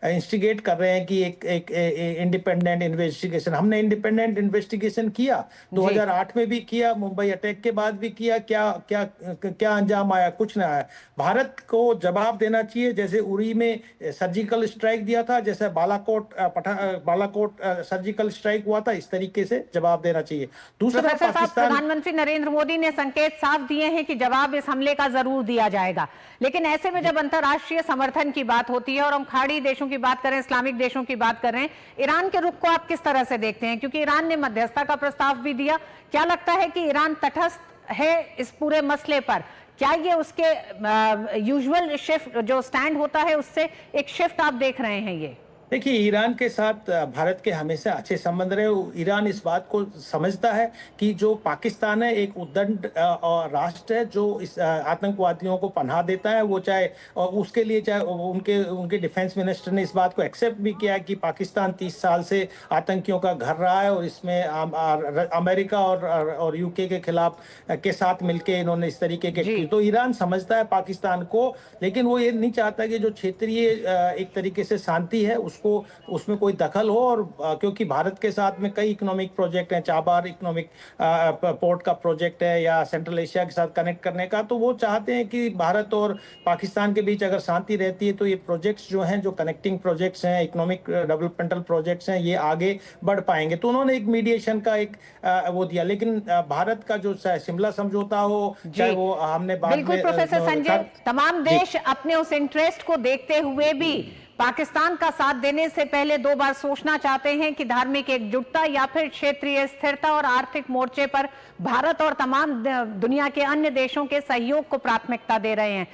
इंस्टिगेट कर रहे हैं कि एक इंडिपेंडेंट इन्वेस्टिगेशन। हमने इंडिपेंडेंट इन्वेस्टिगेशन किया, 2008 में भी किया, मुंबई अटैक के बाद भी किया। क्या अंजाम आया? कुछ ना आया। भारत को जवाब देना चाहिए, जैसे उरी में सर्जिकल स्ट्राइक दिया था, जैसे बालाकोट सर्जिकल स्ट्राइक हुआ था, इस तरीके से जवाब देना चाहिए। प्रोफेसर साहब, प्रधानमंत्री नरेंद्र मोदी ने संकेत साफ दिए हैं कि जवाब इस हमले का जरूर दिया जाएगा, लेकिन ऐसे में जब अंतर्राष्ट्रीय समर्थन की बात होती है और हम खाड़ी देशों की बात करें, इस्लामिक देशों की बात कर रहे हैं, ईरान के रुख को आप किस तरह से देखते हैं? क्योंकि ईरान ने मध्यस्थता का प्रस्ताव भी दिया। क्या लगता है कि ईरान तटस्थ है इस पूरे मसले पर? क्या ये उसके यूजुअल शिफ्ट जो स्टैंड होता है उससे एक शिफ्ट आप देख रहे हैं? ये देखिए, ईरान के साथ भारत के हमेशा अच्छे संबंध रहे। ईरान इस बात को समझता है कि जो पाकिस्तान है एक उद्दंड राष्ट्र है जो इस आतंकवादियों को पनाह देता है। वो चाहे उसके लिए चाहे उनके डिफेंस मिनिस्टर ने इस बात को एक्सेप्ट भी किया कि पाकिस्तान 30 साल से आतंकियों का घर रहा है और इसमें अमेरिका और यूके के खिलाफ के साथ मिलकर इन्होंने इस तरीके के। तो ईरान समझता है पाकिस्तान को, लेकिन वो ये नहीं चाहता कि जो क्षेत्रीय एक तरीके से शांति है उसमें कोई दखल हो। और क्योंकि भारत के साथ में कई इकोनॉमिक प्रोजेक्ट हैं, चाबार इकोनॉमिक पोर्ट का प्रोजेक्ट है या सेंट्रल एशिया के साथ कनेक्ट करने का, तो वो चाहते हैं कि भारत और पाकिस्तान के बीच अगर शांति रहती है तो ये प्रोजेक्ट्स जो हैं, जो कनेक्टिंग प्रोजेक्ट्स हैं, इकोनॉमिक डेवलपमेंटल प्रोजेक्ट्स हैं, ये आगे बढ़ पाएंगे। तो उन्होंने एक मीडिएशन का एक वो दिया। लेकिन भारत का जो शिमला समझौता हो, चाहे वो हमने बिल्कुल प्रोफेसर संजय, तमाम देश अपने उस इंटरेस्ट को देखते हुए भी पाकिस्तान का साथ देने से पहले दो बार सोचना चाहते हैं कि धार्मिक एकजुटता या फिर क्षेत्रीय स्थिरता और आर्थिक मोर्चे पर भारत और तमाम दुनिया के अन्य देशों के सहयोग को प्राथमिकता दे रहे हैं।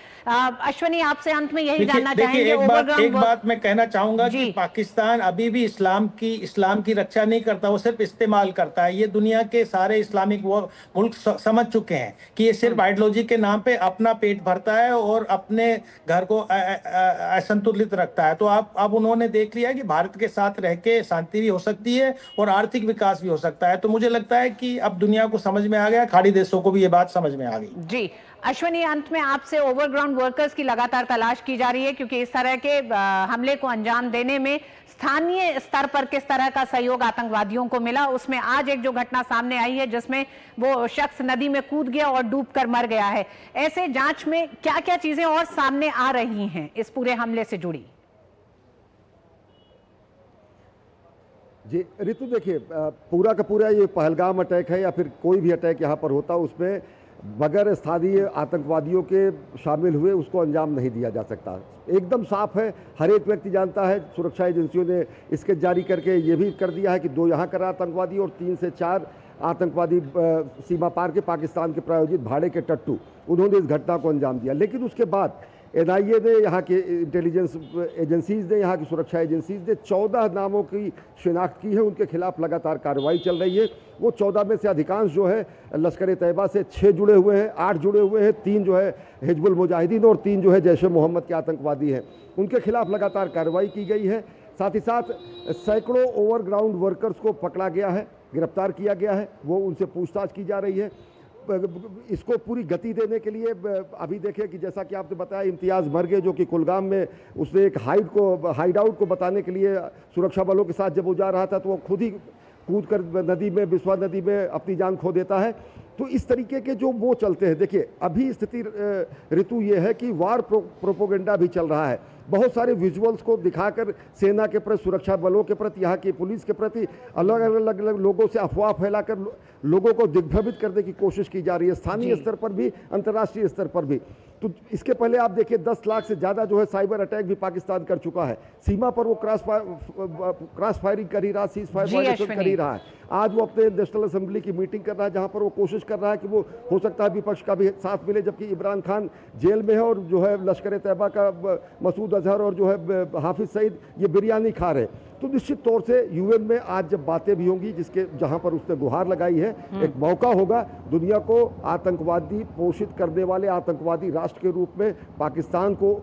अश्विनी, आपसे अंत में यही जानना चाहेंगे। एक बात मैं कहना चाहूंगा कि पाकिस्तान अभी भी इस्लाम की रक्षा नहीं करता, वो सिर्फ इस्तेमाल करता है। ये दुनिया के सारे इस्लामिक मुल्क समझ चुके हैं कि ये सिर्फ आइडियोलॉजी के नाम पे अपना पेट भरता है और अपने घर को असंतुलित रखता है। तो अब उन्होंने देख लिया कि भारत के साथ रह के शांति भी हो सकती है और आर्थिक विकास भी हो सकता है। तो मुझे लगता है कि अब दुनिया को समझ में आ गया, खाड़ी देशों को भी ये बात समझ में आ गई। जी अश्विनी, अंत में आपसे ओवरग्राउंड वर्कर्स की लगातार तलाश की जा रही है, क्योंकि इस तरह के हमले को अंजाम देने में स्थानीय स्तर पर किस तरह का सहयोग आतंकवादियों को मिला। उसमें आज एक जो घटना सामने आई है जिसमें वो शख्स नदी में कूद गया और डूबकर मर गया है। ऐसे जांच में क्या क्या चीजें और सामने आ रही हैं इस पूरे हमले से जुड़ी? जी ऋतु, देखिए पूरा का पूरा ये पहलगाम अटैक है या फिर कोई भी अटैक यहाँ पर होता, उसमें बगैर स्थानीय आतंकवादियों के शामिल हुए उसको अंजाम नहीं दिया जा सकता। एकदम साफ है, हर एक व्यक्ति जानता है। सुरक्षा एजेंसियों ने इसके जारी करके ये भी कर दिया है कि 2 यहाँ का आतंकवादी और 3 से 4 आतंकवादी सीमा पार के पाकिस्तान के प्रायोजित भाड़े के टट्टू, उन्होंने इस घटना को अंजाम दिया। लेकिन उसके बाद NIA ने, यहाँ के इंटेलिजेंस एजेंसीज ने, यहाँ की सुरक्षा एजेंसीज ने 14 नामों की शिनाख्त की है। उनके खिलाफ लगातार कार्रवाई चल रही है। वो 14 में से अधिकांश जो है लश्कर तैयबा से 6 जुड़े हुए हैं, 8 जुड़े हुए हैं, 3 जो है हिजबुल मुजाहिदीन और 3 जो है जैश ए मोहम्मद के आतंकवादी हैं। उनके खिलाफ लगातार कार्रवाई की गई है। साथ ही साथ सैकड़ों ओवरग्राउंड वर्कर्स को पकड़ा गया है, गिरफ्तार किया गया है। वो उनसे पूछताछ की जा रही है। इसको पूरी गति देने के लिए अभी देखिए कि जैसा कि आपने बताया, इम्तियाज़ मरगे जो कि कुलगाम में उसने एक हाइड आउट को बताने के लिए सुरक्षा बलों के साथ जब वो जा रहा था तो वो खुद ही कूद कर नदी में, बिस्वा नदी में अपनी जान खो देता है। तो इस तरीके के जो वो चलते हैं। देखिए अभी स्थिति ऋतु ये है कि वार प्रोपोगेंडा भी चल रहा है। बहुत सारे विजुअल्स को दिखाकर सेना के प्रति, सुरक्षा बलों के प्रति, यहाँ की पुलिस के प्रति अलग अलग लोगों से अफवाह फैलाकर लोगों को दिग्भ्रमित करने की कोशिश की जा रही है, स्थानीय स्तर पर भी, अंतर्राष्ट्रीय स्तर पर भी। तो इसके पहले आप देखिए 10 लाख से ज़्यादा जो है साइबर अटैक भी पाकिस्तान कर चुका है। सीमा पर वो क्रॉस फायरिंग कर ही रहा, सीज फायर कर ही रहा है। आज वो अपने नेशनल असेंबली की मीटिंग कर रहा है, जहाँ पर वो कोशिश कर रहा है कि वो हो सकता है विपक्ष का भी साथ मिले, जबकि इमरान खान जेल में है और जो है लश्कर तैयबा का मसूद अजहर और जो है हाफिज सईद ये बिरयानी खा रहे। तो निश्चित तौर से UN में आज जब बातें भी होंगी, जिसके जहां पर उसने गुहार लगाई है, एक मौका होगा दुनिया को आतंकवादी पोषित करने वाले आतंकवादी राष्ट्र के रूप में पाकिस्तान को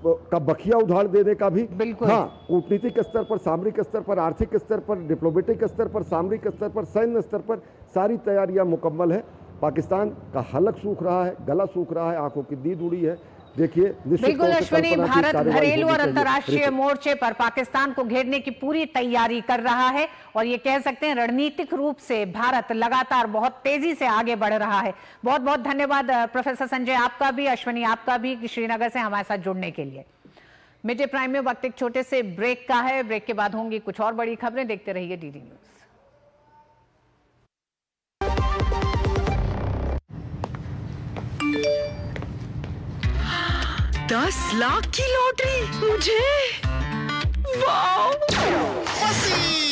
का बखिया उधार देने का भी। हाँ, कूटनीतिक स्तर पर, सामरिक स्तर पर, आर्थिक स्तर पर, डिप्लोमेटिक स्तर पर, सामरिक स्तर पर, सैन्य स्तर पर सारी तैयारियां मुकम्मल है। पाकिस्तान का हलक सूख रहा है, गला सूख रहा है, आंखों की नींद उड़ी है। देखिए बिल्कुल अश्विनी, भारत घरेलू और अंतर्राष्ट्रीय मोर्चे पर पाकिस्तान को घेरने की पूरी तैयारी कर रहा है और ये कह सकते हैं रणनीतिक रूप से भारत लगातार बहुत तेजी से आगे बढ़ रहा है। बहुत बहुत धन्यवाद प्रोफेसर संजय, आपका भी, अश्विनी आपका भी, श्रीनगर से हमारे साथ जुड़ने के लिए। मिड डे प्राइम में वक्त एक छोटे से ब्रेक का है। ब्रेक के बाद होंगी कुछ और बड़ी खबरें। देखते रहिए DD न्यूज। 10 लाख की लॉटरी मुझे, वाओ!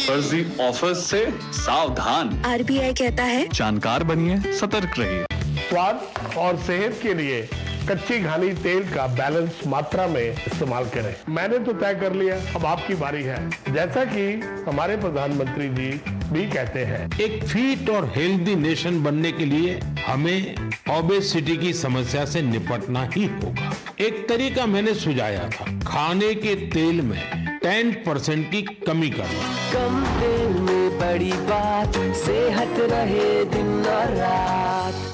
फर्जी ऑफर से सावधान। RBI कहता है जानकार बनिए, सतर्क रहिए। स्वाद और सेहत के लिए कच्ची घानी तेल का बैलेंस मात्रा में इस्तेमाल करें। मैंने तो तय कर लिया, अब आपकी बारी है। जैसा कि हमारे प्रधानमंत्री जी भी कहते हैं, एक फिट और हेल्दी नेशन बनने के लिए हमें ओबेसिटी की समस्या से निपटना ही होगा। एक तरीका मैंने सुझाया था, खाने के तेल में 10% की कमी करना। कम तेल में बड़ी बात, सेहत रहे दिन और रात।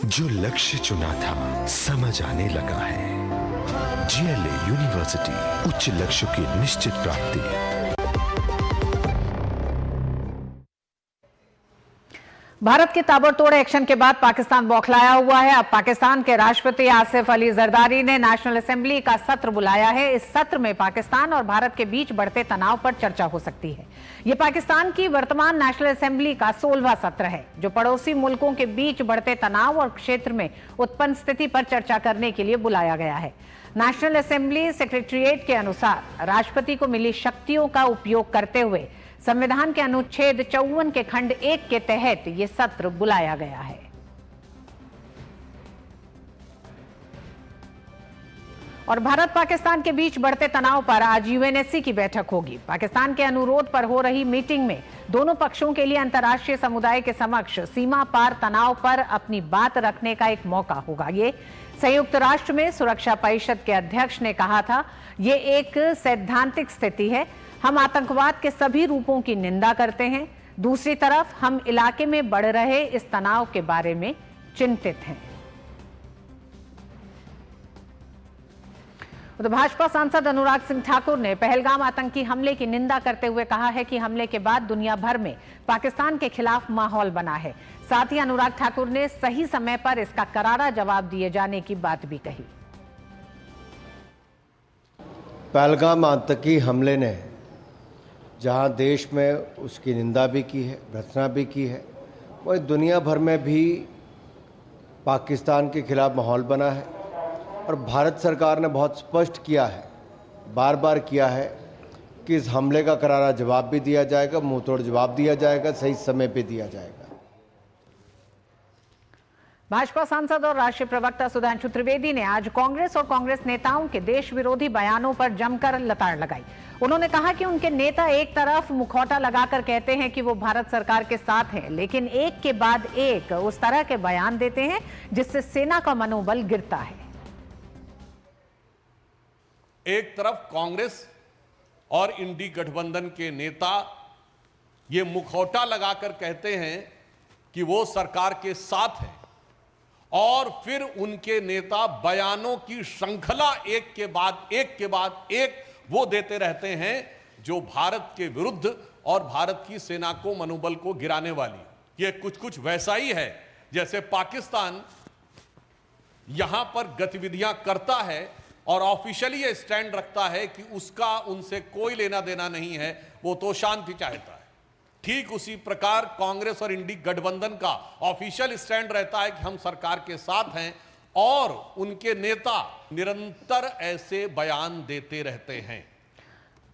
जो लक्ष्य चुना था समझ आने लगा है। GLA यूनिवर्सिटी, उच्च लक्ष्य की निश्चित प्राप्ति। भारत के ताबड़तोड़ एक्शन के बाद पाकिस्तान बौखलाया हुआ है। अब पाकिस्तान के राष्ट्रपति आसिफ अली जरदारी ने नेशनल असेंबली का सत्र बुलाया है। इस सत्र में पाकिस्तान और भारत के बीच बढ़ते तनाव पर चर्चा हो सकती है। यह पाकिस्तान की वर्तमान नेशनल असेंबली का 16वां सत्र है, जो पड़ोसी मुल्कों के बीच बढ़ते तनाव और क्षेत्र में उत्पन्न स्थिति पर चर्चा करने के लिए बुलाया गया है। नेशनल असेंबली सेक्रेटेरिएट के अनुसार राष्ट्रपति को मिली शक्तियों का उपयोग करते हुए संविधान के अनुच्छेद 54 के खंड 1 के तहत यह सत्र बुलाया गया है। और भारत पाकिस्तान के बीच बढ़ते तनाव पर आज UNSC की बैठक होगी। पाकिस्तान के अनुरोध पर हो रही मीटिंग में दोनों पक्षों के लिए अंतर्राष्ट्रीय समुदाय के समक्ष सीमा पार तनाव पर अपनी बात रखने का एक मौका होगा। ये संयुक्त राष्ट्र में सुरक्षा परिषद के अध्यक्ष ने कहा था, ये एक सैद्धांतिक स्थिति है। हम आतंकवाद के सभी रूपों की निंदा करते हैं। दूसरी तरफ हम इलाके में बढ़ रहे इस तनाव के बारे में चिंतित हैं। तो भाजपा सांसद अनुराग सिंह ठाकुर ने पहलगाम आतंकी हमले की निंदा करते हुए कहा है कि हमले के बाद दुनिया भर में पाकिस्तान के खिलाफ माहौल बना है। साथ ही अनुराग ठाकुर ने सही समय पर इसका करारा जवाब दिए जाने की बात भी कही। पहलगाम आतंकी हमले ने जहां देश में उसकी निंदा भी की है, भर्त्सना भी की है, वही दुनिया भर में भी पाकिस्तान के खिलाफ माहौल बना है। और भारत सरकार ने बहुत स्पष्ट किया है, बार बार किया है कि इस हमले का करारा जवाब भी दिया जाएगा, मुंहतोड़ जवाब दिया जाएगा, सही समय पे दिया जाएगा। भाजपा सांसद और राष्ट्रीय प्रवक्ता सुधांशु त्रिवेदी ने आज कांग्रेस और कांग्रेस नेताओं के देश विरोधी बयानों पर जमकर लताड़ लगाई। उन्होंने कहा कि उनके नेता एक तरफ मुखौटा लगाकर कहते हैं कि वो भारत सरकार के साथ हैं, लेकिन एक के बाद एक उस तरह के बयान देते हैं जिससे सेना का मनोबल गिरता है। एक तरफ कांग्रेस और इंडी गठबंधन के नेता ये मुखौटा लगाकर कहते हैं कि वो सरकार के साथ हैं, और फिर उनके नेता बयानों की श्रृंखला एक के बाद एक वो देते रहते हैं जो भारत के विरुद्ध और भारत की सेना को मनोबल को गिराने वाली। ये कुछ वैसा ही है जैसे पाकिस्तान यहां पर गतिविधियां करता है और ऑफिशियली ये स्टैंड रखता है कि उसका उनसे कोई लेना देना नहीं है, वो तो शांति चाहता है। ठीक उसी प्रकार कांग्रेस और इंडी गठबंधन का ऑफिशियल स्टैंड रहता है कि हम सरकार के साथ हैं, और उनके नेता निरंतर ऐसे बयान देते रहते हैं।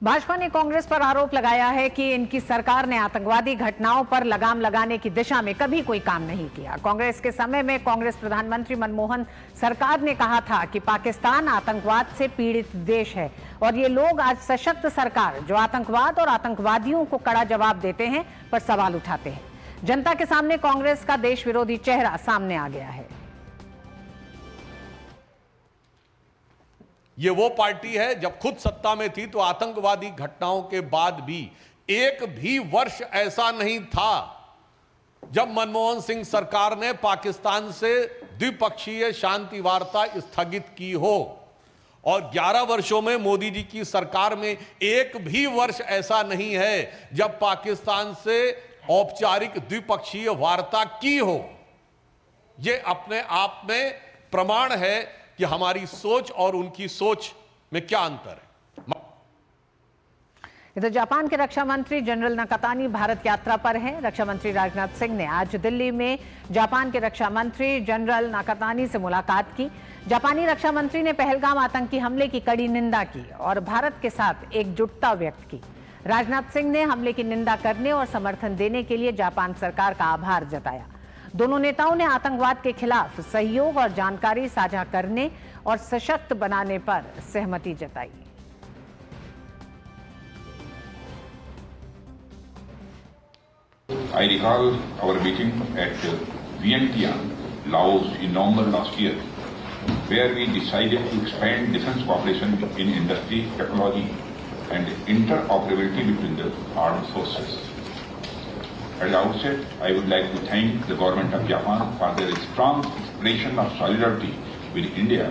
भाजपा ने कांग्रेस पर आरोप लगाया है कि इनकी सरकार ने आतंकवादी घटनाओं पर लगाम लगाने की दिशा में कभी कोई काम नहीं किया। कांग्रेस के समय में कांग्रेस प्रधानमंत्री मनमोहन सरकार ने कहा था कि पाकिस्तान आतंकवाद से पीड़ित देश है, और ये लोग आज सशक्त सरकार जो आतंकवाद और आतंकवादियों को कड़ा जवाब देते हैं पर सवाल उठाते हैं। जनता के सामने कांग्रेस का देश विरोधी चेहरा सामने आ गया है। ये वो पार्टी है जब खुद सत्ता में थी तो आतंकवादी घटनाओं के बाद भी एक भी वर्ष ऐसा नहीं था जब मनमोहन सिंह सरकार ने पाकिस्तान से द्विपक्षीय शांति वार्ता स्थगित की हो, और 11 वर्षों में मोदी जी की सरकार में एक भी वर्ष ऐसा नहीं है जब पाकिस्तान से औपचारिक द्विपक्षीय वार्ता की हो। यह अपने आप में प्रमाण है कि हमारी सोच और उनकी सोच में क्या अंतर है। इधर जापान के रक्षा मंत्री जनरल नकातानी भारत यात्रा पर हैं। रक्षा मंत्री राजनाथ सिंह ने आज दिल्ली में जापान के रक्षा मंत्री जनरल नकातानी से मुलाकात की। जापानी रक्षा मंत्री ने पहलगाम आतंकी हमले की कड़ी निंदा की और भारत के साथ एकजुटता व्यक्त की। राजनाथ सिंह ने हमले की निंदा करने और समर्थन देने के लिए जापान सरकार का आभार जताया। दोनों नेताओं ने आतंकवाद के खिलाफ सहयोग और जानकारी साझा करने और सशक्त बनाने पर सहमति जताई। I recall our meeting at Vientiane, Laos in November last year, where we decided to expand defense cooperation in industry, technology and interoperability between the armed forces. At the outset, I would like to thank the government of Japan for their strong expression of solidarity with India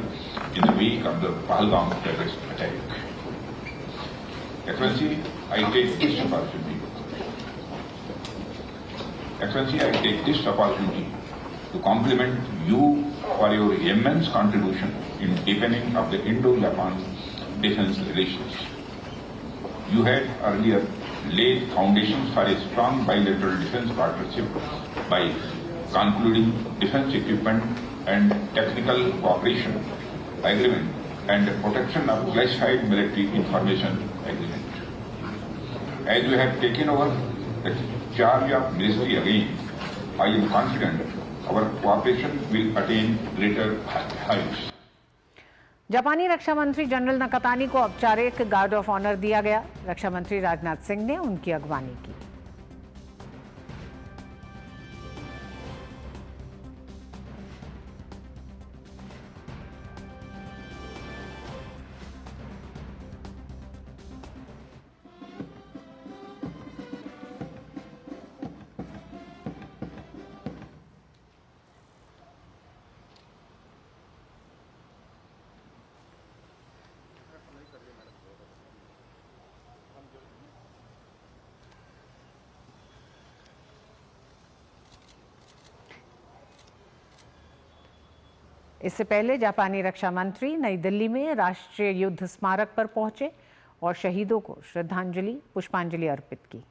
in the wake of the Pahalgam terrorist attack. Excellency, I take this opportunity to compliment you for your immense contribution in deepening of the Indo-Japan defense relations. You had earlier laid foundations for a strong bilateral defense partnership by concluding defense equipment and technical cooperation agreement and protection of classified military information agreement. As you have taken over the charge of ministry again, I am confident our cooperation will attain greater heights. जापानी रक्षा मंत्री general नकातानी को औपचारिक guard of honour दिया गया। रक्षा मंत्री राजनाथ सिंह ने उनकी अगवानी की। इससे पहले जापानी रक्षा मंत्री नई दिल्ली में राष्ट्रीय युद्ध स्मारक पर पहुंचे और शहीदों को श्रद्धांजलि पुष्पांजलि अर्पित की।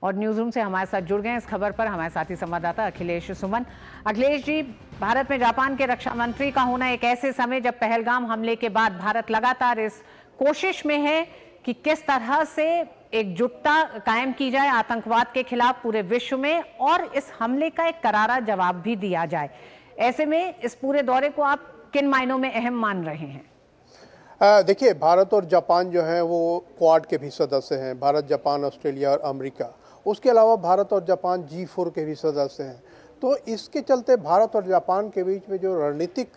और न्यूज रूम से हमारे साथ जुड़ गए इस खबर पर हमारे साथी संवाददाता अखिलेश सुमन। अखिलेश जी, भारत में जापान के रक्षा मंत्री का होना एक ऐसे समय जब पहलगाम हमले के बाद भारत लगातार इस कोशिश में है कि किस तरह से एकजुटता कायम की जाए आतंकवाद के खिलाफ पूरे विश्व में और इस हमले का एक करारा जवाब भी दिया जाए। ऐसे में इस पूरे दौरे को आप किन मायनों में अहम मान रहे हैं? देखिए, भारत और जापान जो है वो क्वाड के भी सदस्य हैं, भारत, जापान, ऑस्ट्रेलिया और अमेरिका। उसके अलावा भारत और जापान G4 के भी सदस्य हैं। तो इसके चलते भारत और जापान के बीच में जो रणनीतिक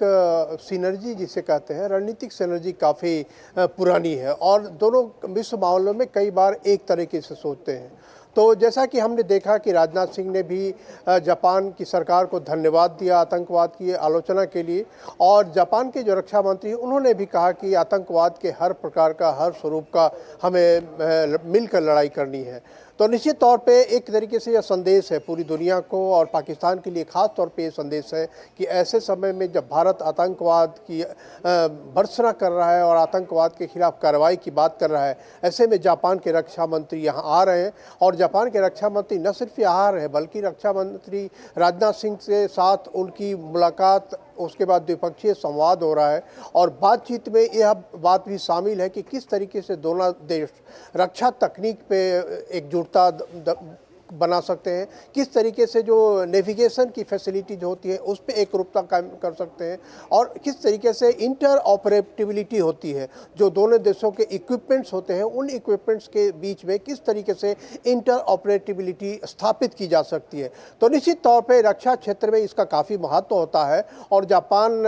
सिनर्जी जिसे कहते हैं, रणनीतिक सिनर्जी काफ़ी पुरानी है और दोनों विश्व मामलों में कई बार एक तरीके से सोचते हैं। तो जैसा कि हमने देखा कि राजनाथ सिंह ने भी जापान की सरकार को धन्यवाद दिया आतंकवाद की आलोचना के लिए, और जापान के जो रक्षा मंत्री उन्होंने भी कहा कि आतंकवाद के हर प्रकार का, हर स्वरूप का हमें मिलकर लड़ाई करनी है। तो निश्चित तौर पे एक तरीके से यह संदेश है पूरी दुनिया को और पाकिस्तान के लिए ख़ास तौर पे ये संदेश है कि ऐसे समय में जब भारत आतंकवाद की भर्त्सना कर रहा है और आतंकवाद के खिलाफ कार्रवाई की बात कर रहा है, ऐसे में जापान के रक्षा मंत्री यहाँ आ रहे हैं। और जापान के रक्षा मंत्री न सिर्फ यहाँ आ रहे हैं बल्कि रक्षा मंत्री राजनाथ सिंह के साथ उनकी मुलाकात, उसके बाद द्विपक्षीय संवाद हो रहा है और बातचीत में यह बात भी शामिल है कि किस तरीके से दोनों देश रक्षा तकनीक पे एकजुटता बना सकते हैं, किस तरीके से जो नेविगेशन की फैसिलिटी जो होती है उस पर एक रूपता कायम कर सकते हैं और किस तरीके से इंटर ऑपरेटिविटी होती है, जो दोनों देशों के इक्विपमेंट्स होते हैं उन इक्विपमेंट्स के बीच में किस तरीके से इंटर ऑपरेटिविटी स्थापित की जा सकती है। तो निश्चित तौर पे रक्षा क्षेत्र में इसका काफ़ी महत्व होता है और जापान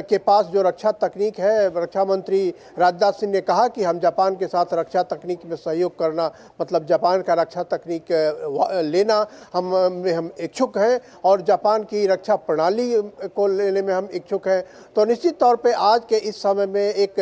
के पास जो रक्षा तकनीक है, रक्षा मंत्री राजनाथ सिंह ने कहा कि हम जापान के साथ रक्षा तकनीक में सहयोग करना, मतलब जापान का रक्षा तकनीक लेना हम इच्छुक हैं और जापान की रक्षा प्रणाली को लेने में हम इच्छुक हैं। तो निश्चित तौर पे आज के इस समय में एक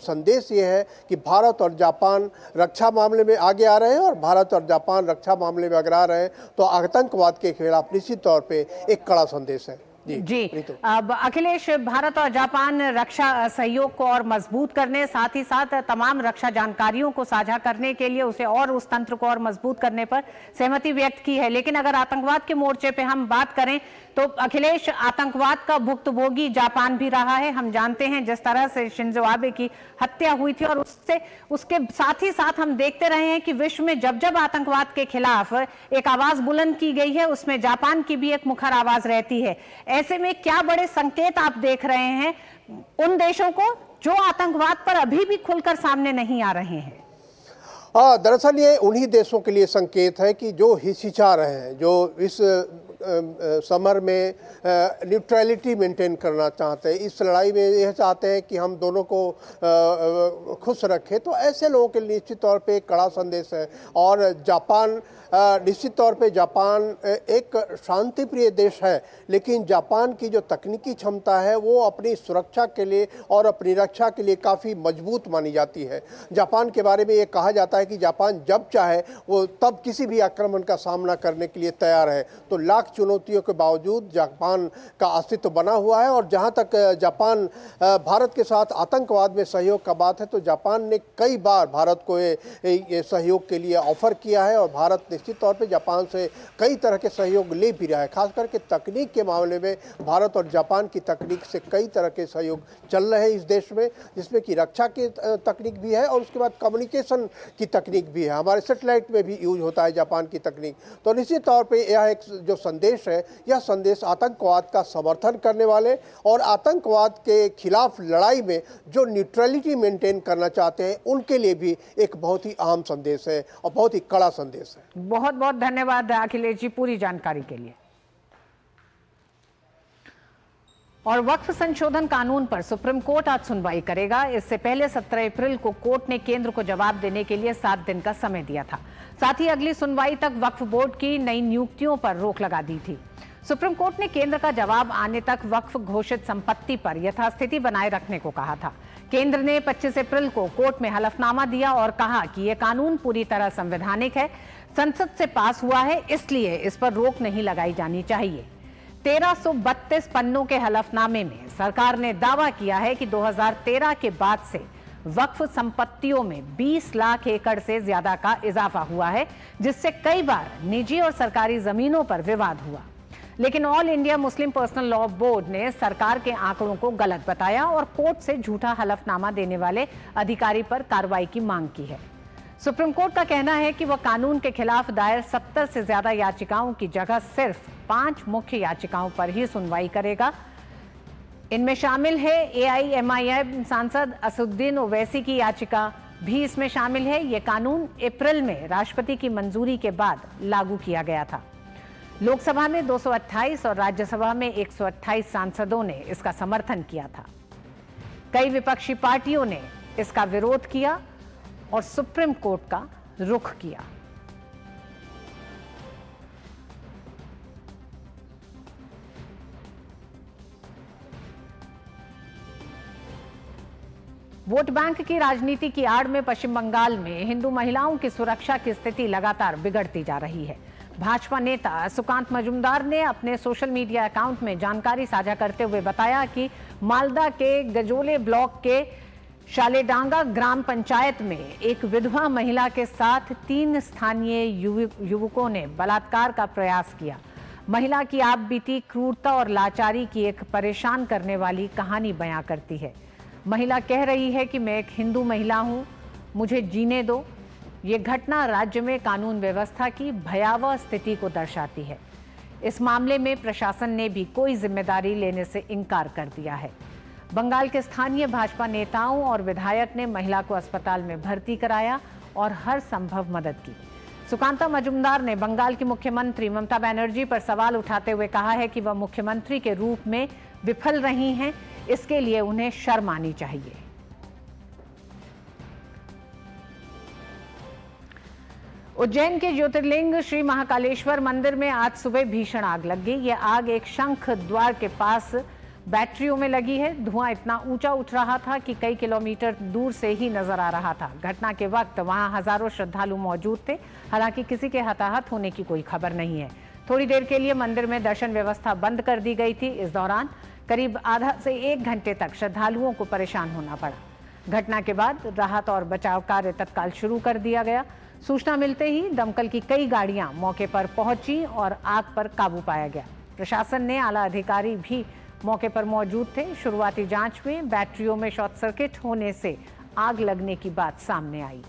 संदेश ये है कि भारत और जापान रक्षा मामले में आगे आ रहे हैं और भारत और जापान रक्षा मामले में अगर आ रहे हैं तो आतंकवाद के खिलाफ निश्चित तौर पे एक कड़ा संदेश है। जी, अब अखिलेश, भारत और जापान रक्षा सहयोग को और मजबूत करने, साथ ही साथ तमाम रक्षा जानकारियों को साझा करने के लिए उसे और उस तंत्र को और मजबूत करने पर सहमति व्यक्त की है। लेकिन अगर आतंकवाद के मोर्चे पे हम बात करें तो अखिलेश, आतंकवाद का भुक्तभोगी जापान भी रहा है। हम जानते हैं जिस तरह से शिंजो आबे की हत्या हुई थी और उसके साथ ही साथ हम देखते रहे हैं कि विश्व में जब जब आतंकवाद के खिलाफ एक आवाज बुलंद की गई है उसमें जापान की भी एक मुखर आवाज रहती है। ऐसे में क्या बड़े संकेत आप देख रहे हैं उन देशों को जो आतंकवाद पर अभी भी खुलकर सामने नहीं आ रहे हैं? दरअसल ये उन्हीं देशों के लिए संकेत है कि जो हिचकिचा रहे हैं, जो इस समर में न्यूट्रलिटी मेंटेन करना चाहते हैं, इस लड़ाई में यह चाहते हैं कि हम दोनों को खुश रखें, तो ऐसे लोगों के लिए निश्चित तौर पे एक कड़ा संदेश है। और जापान निश्चित तौर पे जापान एक शांति प्रिय देश है, लेकिन जापान की जो तकनीकी क्षमता है वो अपनी सुरक्षा के लिए और अपनी रक्षा के लिए काफ़ी मजबूत मानी जाती है। जापान के बारे में ये कहा जाता है कि जापान जब चाहे वो तब किसी भी आक्रमण का सामना करने के लिए तैयार है। तो लाख चुनौतियों के बावजूद जापान का अस्तित्व बना हुआ है। और जहाँ तक जापान भारत के साथ आतंकवाद में सहयोग का बात है तो जापान ने कई बार भारत को ये सहयोग के लिए ऑफर किया है और भारत निश्चित तौर पे जापान से कई तरह के सहयोग ले भी रहा है। खास करके तकनीक के मामले में भारत और जापान की तकनीक से कई तरह के सहयोग चल रहे हैं इस देश में, जिसमें कि रक्षा की तकनीक भी है और उसके बाद कम्युनिकेशन की तकनीक भी है। हमारे सेटेलाइट में भी यूज होता है जापान की तकनीक। तो निश्चित तौर पर यह एक जो संदेश है, यह संदेश आतंकवाद का समर्थन करने वाले और आतंकवाद के खिलाफ लड़ाई में जो न्यूट्रलिटी मेंटेन करना चाहते हैं उनके लिए भी एक बहुत ही अहम संदेश है और बहुत ही कड़ा संदेश है। बहुत बहुत धन्यवाद अखिलेश जी पूरी जानकारी के लिए। और वक्फ संशोधन कानून पर सुप्रीम कोर्ट आज सुनवाई करेगा। इससे पहले 17 अप्रैल को कोर्ट ने केंद्र को जवाब देने के लिए 7 दिन का समय दिया था। साथ ही अगली सुनवाई तक वक्फ बोर्ड की नई नियुक्तियों पर रोक लगा दी थी। सुप्रीम कोर्ट ने केंद्र का जवाब आने तक वक्फ घोषित संपत्ति पर यथास्थिति बनाए रखने को कहा था। केंद्र ने 25 अप्रैल को कोर्ट में हलफनामा दिया और कहा कि यह कानून पूरी तरह संवैधानिक है, संसद से पास हुआ है, इसलिए इस पर रोक नहीं लगाई जानी चाहिए। 1332 पन्नों के हलफनामे में सरकार ने दावा किया है कि 2013 के बाद से वक्फ संपत्तियों में 20 लाख एकड़ से ज्यादा का इजाफा हुआ है, जिससे कई बार निजी और सरकारी जमीनों पर विवाद हुआ। लेकिन all India Muslim personal law board ने सरकार के आंकड़ों को गलत बताया और कोर्ट से झूठा हलफनामा देने वाले अधिकारी पर कार्रवाई की मांग की है। सुप्रीम कोर्ट का कहना है कि वह कानून के खिलाफ दायर 70 से ज्यादा याचिकाओं की जगह सिर्फ 5 मुख्य याचिकाओं पर ही सुनवाई करेगा। इनमें शामिल है AIMIM सांसद असदुद्दीन ओवैसी की याचिका भी इसमें शामिल है। यह कानून अप्रैल में राष्ट्रपति की मंजूरी के बाद लागू किया गया था। लोकसभा में 228 और राज्यसभा में 128 सांसदों ने इसका समर्थन किया था। कई विपक्षी पार्टियों ने इसका विरोध किया और सुप्रीम कोर्ट का रुख किया। वोट बैंक की राजनीति की आड़ में पश्चिम बंगाल में हिंदू महिलाओं की सुरक्षा की स्थिति लगातार बिगड़ती जा रही है। भाजपा नेता सुकांत मजूमदार ने अपने सोशल मीडिया अकाउंट में जानकारी साझा करते हुए बताया कि मालदा के गजोले ब्लॉक के शालेडांगा ग्राम पंचायत में एक विधवा महिला के साथ 3 स्थानीय युवकों ने बलात्कार का प्रयास किया। महिला की आप बीती क्रूरता और लाचारी की एक परेशान करने वाली कहानी बयां करती है। महिला कह रही है कि मैं एक हिंदू महिला हूं, मुझे जीने दो। ये घटना राज्य में कानून व्यवस्था की भयावह स्थिति को दर्शाती है। इस मामले में प्रशासन ने भी कोई जिम्मेदारी लेने से इनकार कर दिया है। बंगाल के स्थानीय भाजपा नेताओं और विधायक ने महिला को अस्पताल में भर्ती कराया और हर संभव मदद की। सुकांता मजूमदार ने बंगाल की मुख्यमंत्री ममता बनर्जी पर सवाल उठाते हुए कहा है कि वह मुख्यमंत्री के रूप में विफल रही हैं, इसके लिए उन्हें शर्म आनी चाहिए। उज्जैन के ज्योतिर्लिंग श्री महाकालेश्वर मंदिर में आज सुबह भीषण आग लग गई। यह आग एक शंख द्वार के पास बैटरियों में लगी है। धुआं इतना ऊंचा उठ रहा था कि कई किलोमीटर दूर से ही नजर आ रहा था। घटना के वक्त वहां हजारों श्रद्धालु मौजूद थे। हालांकि किसी के हताहत होने की कोई खबर नहीं है। थोड़ी देर के लिए मंदिर में दर्शन व्यवस्था बंद कर दी गई थी। इस दौरान करीब आधा से 1 घंटे तक श्रद्धालुओं को परेशान होना पड़ा। घटना के बाद राहत और बचाव कार्य तत्काल शुरू कर दिया गया। सूचना मिलते ही दमकल की कई गाड़ियां मौके पर पहुंची और आग पर काबू पाया गया। प्रशासन ने आला अधिकारी भी मौके पर मौजूद थे। शुरुआती जांच में बैटरियों में शॉर्ट सर्किट होने से आग लगने की बात सामने आई।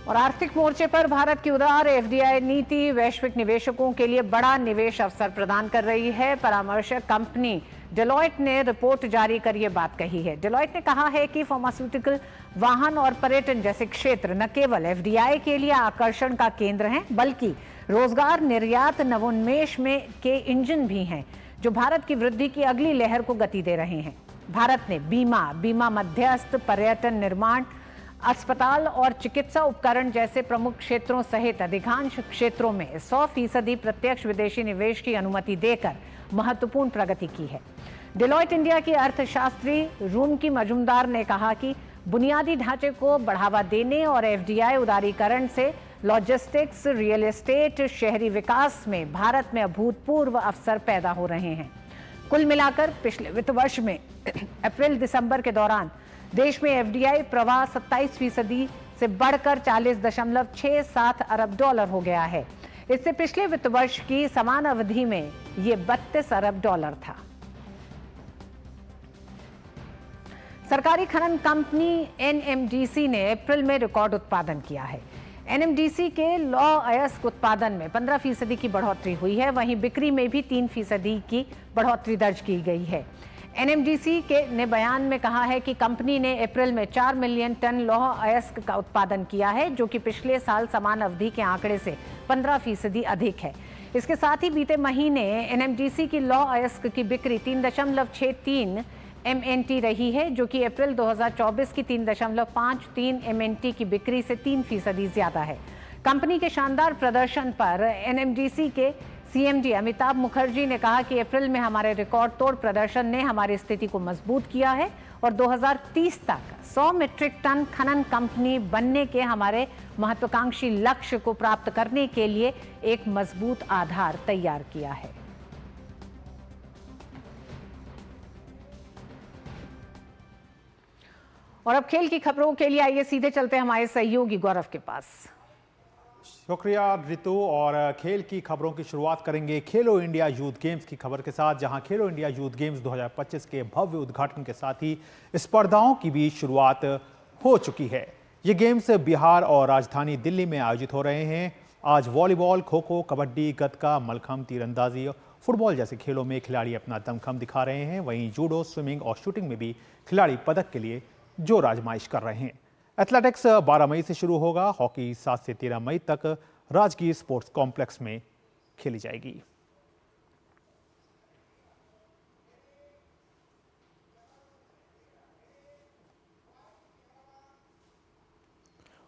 और आर्थिक मोर्चे पर भारत की उदार FDI नीति वैश्विक निवेशकों के लिए बड़ा निवेश अवसर प्रदान कर रही है। परामर्शक कंपनी डेलॉयट ने रिपोर्ट जारी कर ये बात कही है। डेलॉयट ने कहा है कि फार्मास्यूटिकल, वाहन और पर्यटन जैसे क्षेत्र न केवल FDI के लिए आकर्षण का केंद्र हैं, बल्कि रोजगार, निर्यात, नवोन्मेष में के इंजन भी हैं, जो भारत की वृद्धि की अगली लहर को गति दे रहे हैं। भारत ने बीमा मध्यस्थ, पर्यटन, निर्माण, अस्पताल और चिकित्सा उपकरण जैसे प्रमुख क्षेत्रों सहित अधिकांश क्षेत्रों में 100% प्रत्यक्ष विदेशी निवेश की अनुमति देकर महत्वपूर्ण प्रगति की है। डेलॉयट इंडिया की अर्थशास्त्री रूमकी मजूमदार ने कहा कि बुनियादी ढांचे को बढ़ावा देने और FDI उदारीकरण से लॉजिस्टिक्स, रियल एस्टेट, शहरी विकास में भारत में अभूतपूर्व अवसर पैदा हो रहे हैं। कुल मिलाकर पिछले वित्त वर्ष में अप्रैल दिसंबर के दौरान देश में FDI प्रवाह 27% से बढ़कर $40.67 अरब हो गया है। इससे पिछले वित्त वर्ष की समान अवधि में ये $32 अरब था। सरकारी खनन कंपनी NMDC ने अप्रैल में रिकॉर्ड उत्पादन किया है। NMDC के लौह अयस्क उत्पादन में 15% की बढ़ोतरी हुई है। वहीं बिक्री में भी 3% की बढ़ोतरी दर्ज की गई है। NMDC ने बयान में कहा है कि कंपनी ने अप्रैल में 4 मिलियन टन लौह अयस्क का उत्पादन किया है, जो कि पिछले साल समान अवधि के आंकड़े से 15% अधिक है। इसके साथ ही बीते महीने एनएमडीसी की लॉ अयस्क की बिक्री 3.63 MNT रही है, जो कि अप्रैल 2024 की 3.53 MNT की बिक्री से 3% ज्यादा है। कंपनी के शानदार प्रदर्शन पर एनएमडीसी के CMD अमिताभ मुखर्जी ने कहा कि अप्रैल में हमारे रिकॉर्ड तोड़ प्रदर्शन ने हमारी स्थिति को मजबूत किया है और 2030 तक 100 मीट्रिक टन खनन कंपनी बनने के हमारे महत्वाकांक्षी लक्ष्य को प्राप्त करने के लिए एक मजबूत आधार तैयार किया है। और अब खेल की खबरों के लिए आइए सीधे चलते हैं हमारे सहयोगी गौरव के पास। शुक्रिया ऋतु। और खेल की खबरों की शुरुआत करेंगे खेलो इंडिया यूथ गेम्स की खबर के साथ, जहां खेलो इंडिया यूथ गेम्स 2025 के भव्य उद्घाटन के साथ ही स्पर्धाओं की भी शुरुआत हो चुकी है। ये गेम्स बिहार और राजधानी दिल्ली में आयोजित हो रहे हैं। आज वॉलीबॉल, खो खो, कबड्डी, गतका, मलखंभ, तीरंदाजी, फुटबॉल जैसे खेलों में खिलाड़ी अपना दमखम दिखा रहे हैं। वहीं जूडो, स्विमिंग और शूटिंग में भी खिलाड़ी पदक के लिए जोर आजमाइश कर रहे हैं। एथलेटिक्स 12 मई से शुरू होगा। हॉकी 7 से 13 मई तक राजकीय स्पोर्ट्स कॉम्प्लेक्स में खेली जाएगी।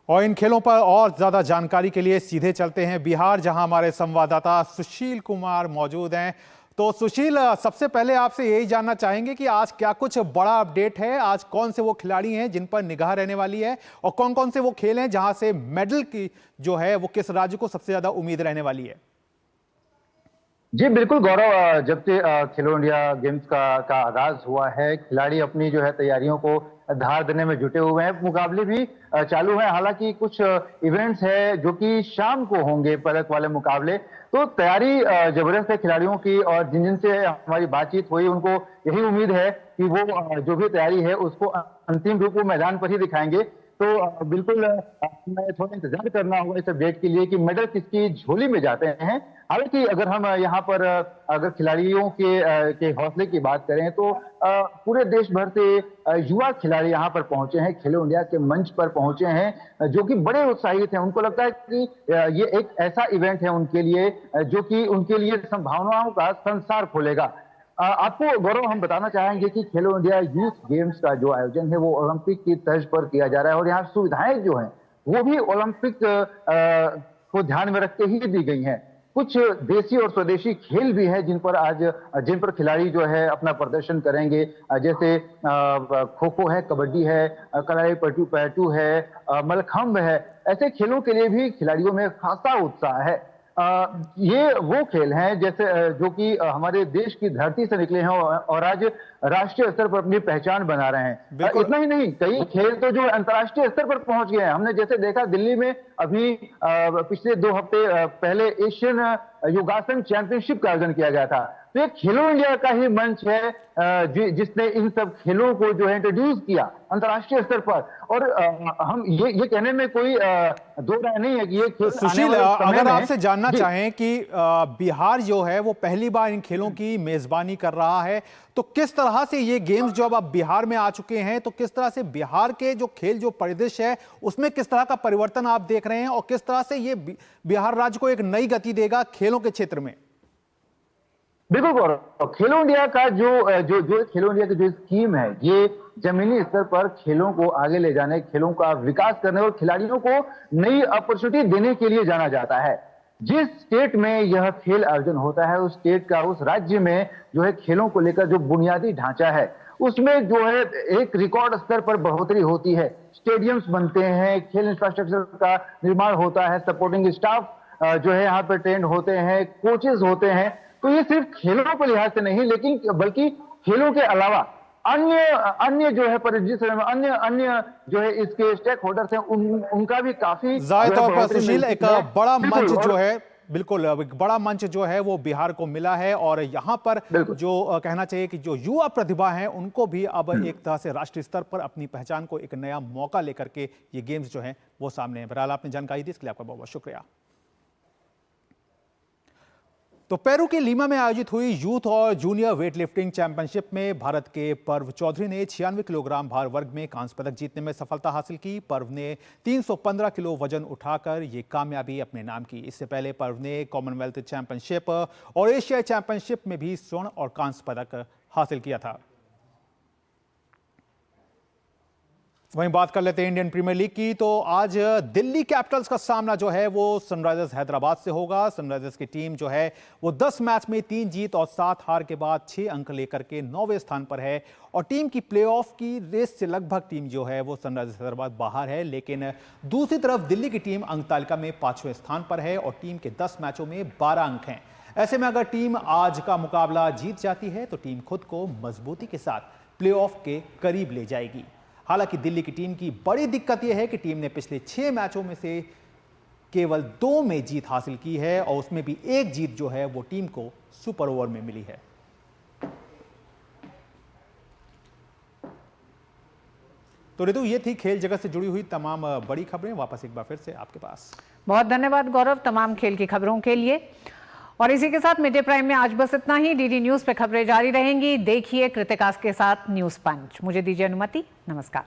और इन खेलों पर और ज्यादा जानकारी के लिए सीधे चलते हैं बिहार, जहां हमारे संवाददाता सुशील कुमार मौजूद हैं। तो सुशील, सबसे पहले आपसे यही जानना चाहेंगे कि आज क्या कुछ बड़ा अपडेट है? आज कौन से वो खिलाड़ी हैं जिन पर निगाह रहने वाली है और कौन कौन से वो खेल हैं जहां से मेडल की जो है वो किस राज्य को सबसे ज्यादा उम्मीद रहने वाली है? जी बिल्कुल गौरव, जब से खेलो इंडिया गेम्स का आगाज हुआ है, खिलाड़ी अपनी जो है तैयारियों को धार देने में जुटे हुए हैं। मुकाबले भी चालू हैं। हालांकि कुछ इवेंट्स है जो कि शाम को होंगे, पदक वाले मुकाबले। तो तैयारी जबरदस्त है खिलाड़ियों की, और जिन से हमारी बातचीत हुई उनको यही उम्मीद है कि वो जो भी तैयारी है उसको अंतिम रूप में मैदान पर ही दिखाएंगे। तो बिल्कुल हमें थोड़ा इंतजार करना होगा इस अपडेट के लिए कि मेडल किसकी झोली में जाते हैं। हालांकि अगर हम यहाँ पर अगर खिलाड़ियों के हौसले की बात करें तो पूरे देश भर से युवा खिलाड़ी यहाँ पर पहुंचे हैं, खेलो इंडिया के मंच पर पहुंचे हैं, जो कि बड़े उत्साहित हैं। उनको लगता है कि ये एक ऐसा इवेंट है उनके लिए जो कि उनके लिए संभावनाओं का संसार खोलेगा। आपको गौरव हम बताना चाहेंगे कि खेलो इंडिया यूथ गेम्स का जो आयोजन है वो ओलंपिक की तर्ज पर किया जा रहा है, और यहाँ सुविधाएं जो हैं वो भी ओलंपिक को ध्यान में रख के ही दी गई हैं। कुछ देसी और स्वदेशी खेल भी हैं जिन पर खिलाड़ी जो है अपना प्रदर्शन करेंगे, जैसे खो खो है, कबड्डी है, कलाई पैटू है, मलखंभ है। ऐसे खेलों के लिए भी खिलाड़ियों में खासा उत्साह है। ये वो खेल हैं जैसे जो कि हमारे देश की धरती से निकले हैं और आज राष्ट्रीय स्तर पर अपनी पहचान बना रहे हैं। इतना ही नहीं, कई खेल तो जो अंतर्राष्ट्रीय स्तर पर पहुंच गए हैं। हमने जैसे देखा दिल्ली में अभी पिछले 2 हफ्ते पहले एशियन योगासन चैंपियनशिप का आयोजन किया गया था। तो ये खेलो इंडिया का ही मंच है जिसने इन सब खेलों को जो है इंट्रोड्यूस किया अंतर्राष्ट्रीय स्तर पर। और हम ये कहने में कोई दो राय नहीं है कि ये खेल सुशील, अगर आपसे जानना चाहें कि बिहार जो है वो पहली बार इन खेलों की मेजबानी कर रहा है, तो किस तरह से ये गेम्स जो अब बिहार में आ चुके हैं, तो किस तरह से बिहार के जो खेल जो परिदृश्य है उसमें किस तरह का परिवर्तन आप देख रहे हैं, और किस तरह से ये बिहार राज्य को एक नई गति देगा खेलों के क्षेत्र में? बिल्कुल गौरव, खेलो इंडिया का जो खेलो इंडिया की जो स्कीम है, ये जमीनी स्तर पर खेलों को आगे ले जाने, खेलों का विकास करने और खिलाड़ियों को नई अपॉर्चुनिटी देने के लिए जाना जाता है। जिस स्टेट में यह खेल आयोजन होता है उस स्टेट का, उस राज्य में जो है खेलों को लेकर जो बुनियादी ढांचा है उसमें जो है एक रिकॉर्ड स्तर पर बढ़ोतरी होती है। स्टेडियम्स बनते हैं, खेल इंफ्रास्ट्रक्चर का निर्माण होता है, सपोर्टिंग स्टाफ जो है यहाँ पर ट्रेंड होते हैं, कोचेज होते हैं। तो ये सिर्फ खेलों के लिहाज से नहीं, लेकिन बल्कि खेलों के अलावा अन्य जो है परिदृश्य में अन्य जो है इसके स्टेक होल्डर्स हैं उनका भी काफी जाहिर तौर पर सुशील एक बड़ा मंच जो है, बिल्कुल एक बड़ा मंच जो है वो बिहार को मिला है। और यहाँ पर जो कहना चाहिए कि जो युवा प्रतिभा है उनको भी अब एक तरह से राष्ट्रीय स्तर पर अपनी पहचान को एक नया मौका लेकर के ये गेम्स जो है वो सामने है। बहरहाल आपने जानकारी दी, इसके लिए आपका बहुत बहुत शुक्रिया। तो पेरू के लीमा में आयोजित हुई यूथ और जूनियर वेट लिफ्टिंग चैंपियनशिप में भारत के पर्व चौधरी ने 96 किलोग्राम भार वर्ग में कांस्य पदक जीतने में सफलता हासिल की। पर्व ने 315 किलो वजन उठाकर ये कामयाबी अपने नाम की। इससे पहले पर्व ने कॉमनवेल्थ चैंपियनशिप और एशियाई चैंपियनशिप में भी स्वर्ण और कांस्य पदक हासिल किया था। वहीं बात कर लेते हैं इंडियन प्रीमियर लीग की। तो आज दिल्ली कैपिटल्स का सामना जो है वो सनराइजर्स हैदराबाद से होगा। सनराइजर्स की टीम जो है वो 10 मैच में 3 जीत और 7 हार के बाद 6 अंक लेकर के 9वें स्थान पर है और टीम की प्लेऑफ की रेस से लगभग टीम जो है वो सनराइजर्स हैदराबाद बाहर है। लेकिन दूसरी तरफ दिल्ली की टीम अंक तालिका में 5वें स्थान पर है और टीम के 10 मैचों में 12 अंक हैं। ऐसे में अगर टीम आज का मुकाबला जीत जाती है तो टीम खुद को मजबूती के साथ प्लेऑफ के करीब ले जाएगी। हालांकि दिल्ली की टीम की बड़ी दिक्कत यह है कि टीम ने पिछले 6 मैचों में से केवल 2 में जीत हासिल की है और उसमें भी एक जीत जो है वो टीम को सुपर ओवर में मिली है। तो ऋतु, ये थी खेल जगत से जुड़ी हुई तमाम बड़ी खबरें। वापस एक बार फिर से आपके पास। बहुत धन्यवाद गौरव तमाम खेल की खबरों के लिए। और इसी के साथ मिड डे प्राइम में आज बस इतना ही। डीडी न्यूज पे खबरें जारी रहेंगी। देखिए कृतिका के साथ न्यूज पंच। मुझे दीजिए अनुमति। नमस्कार।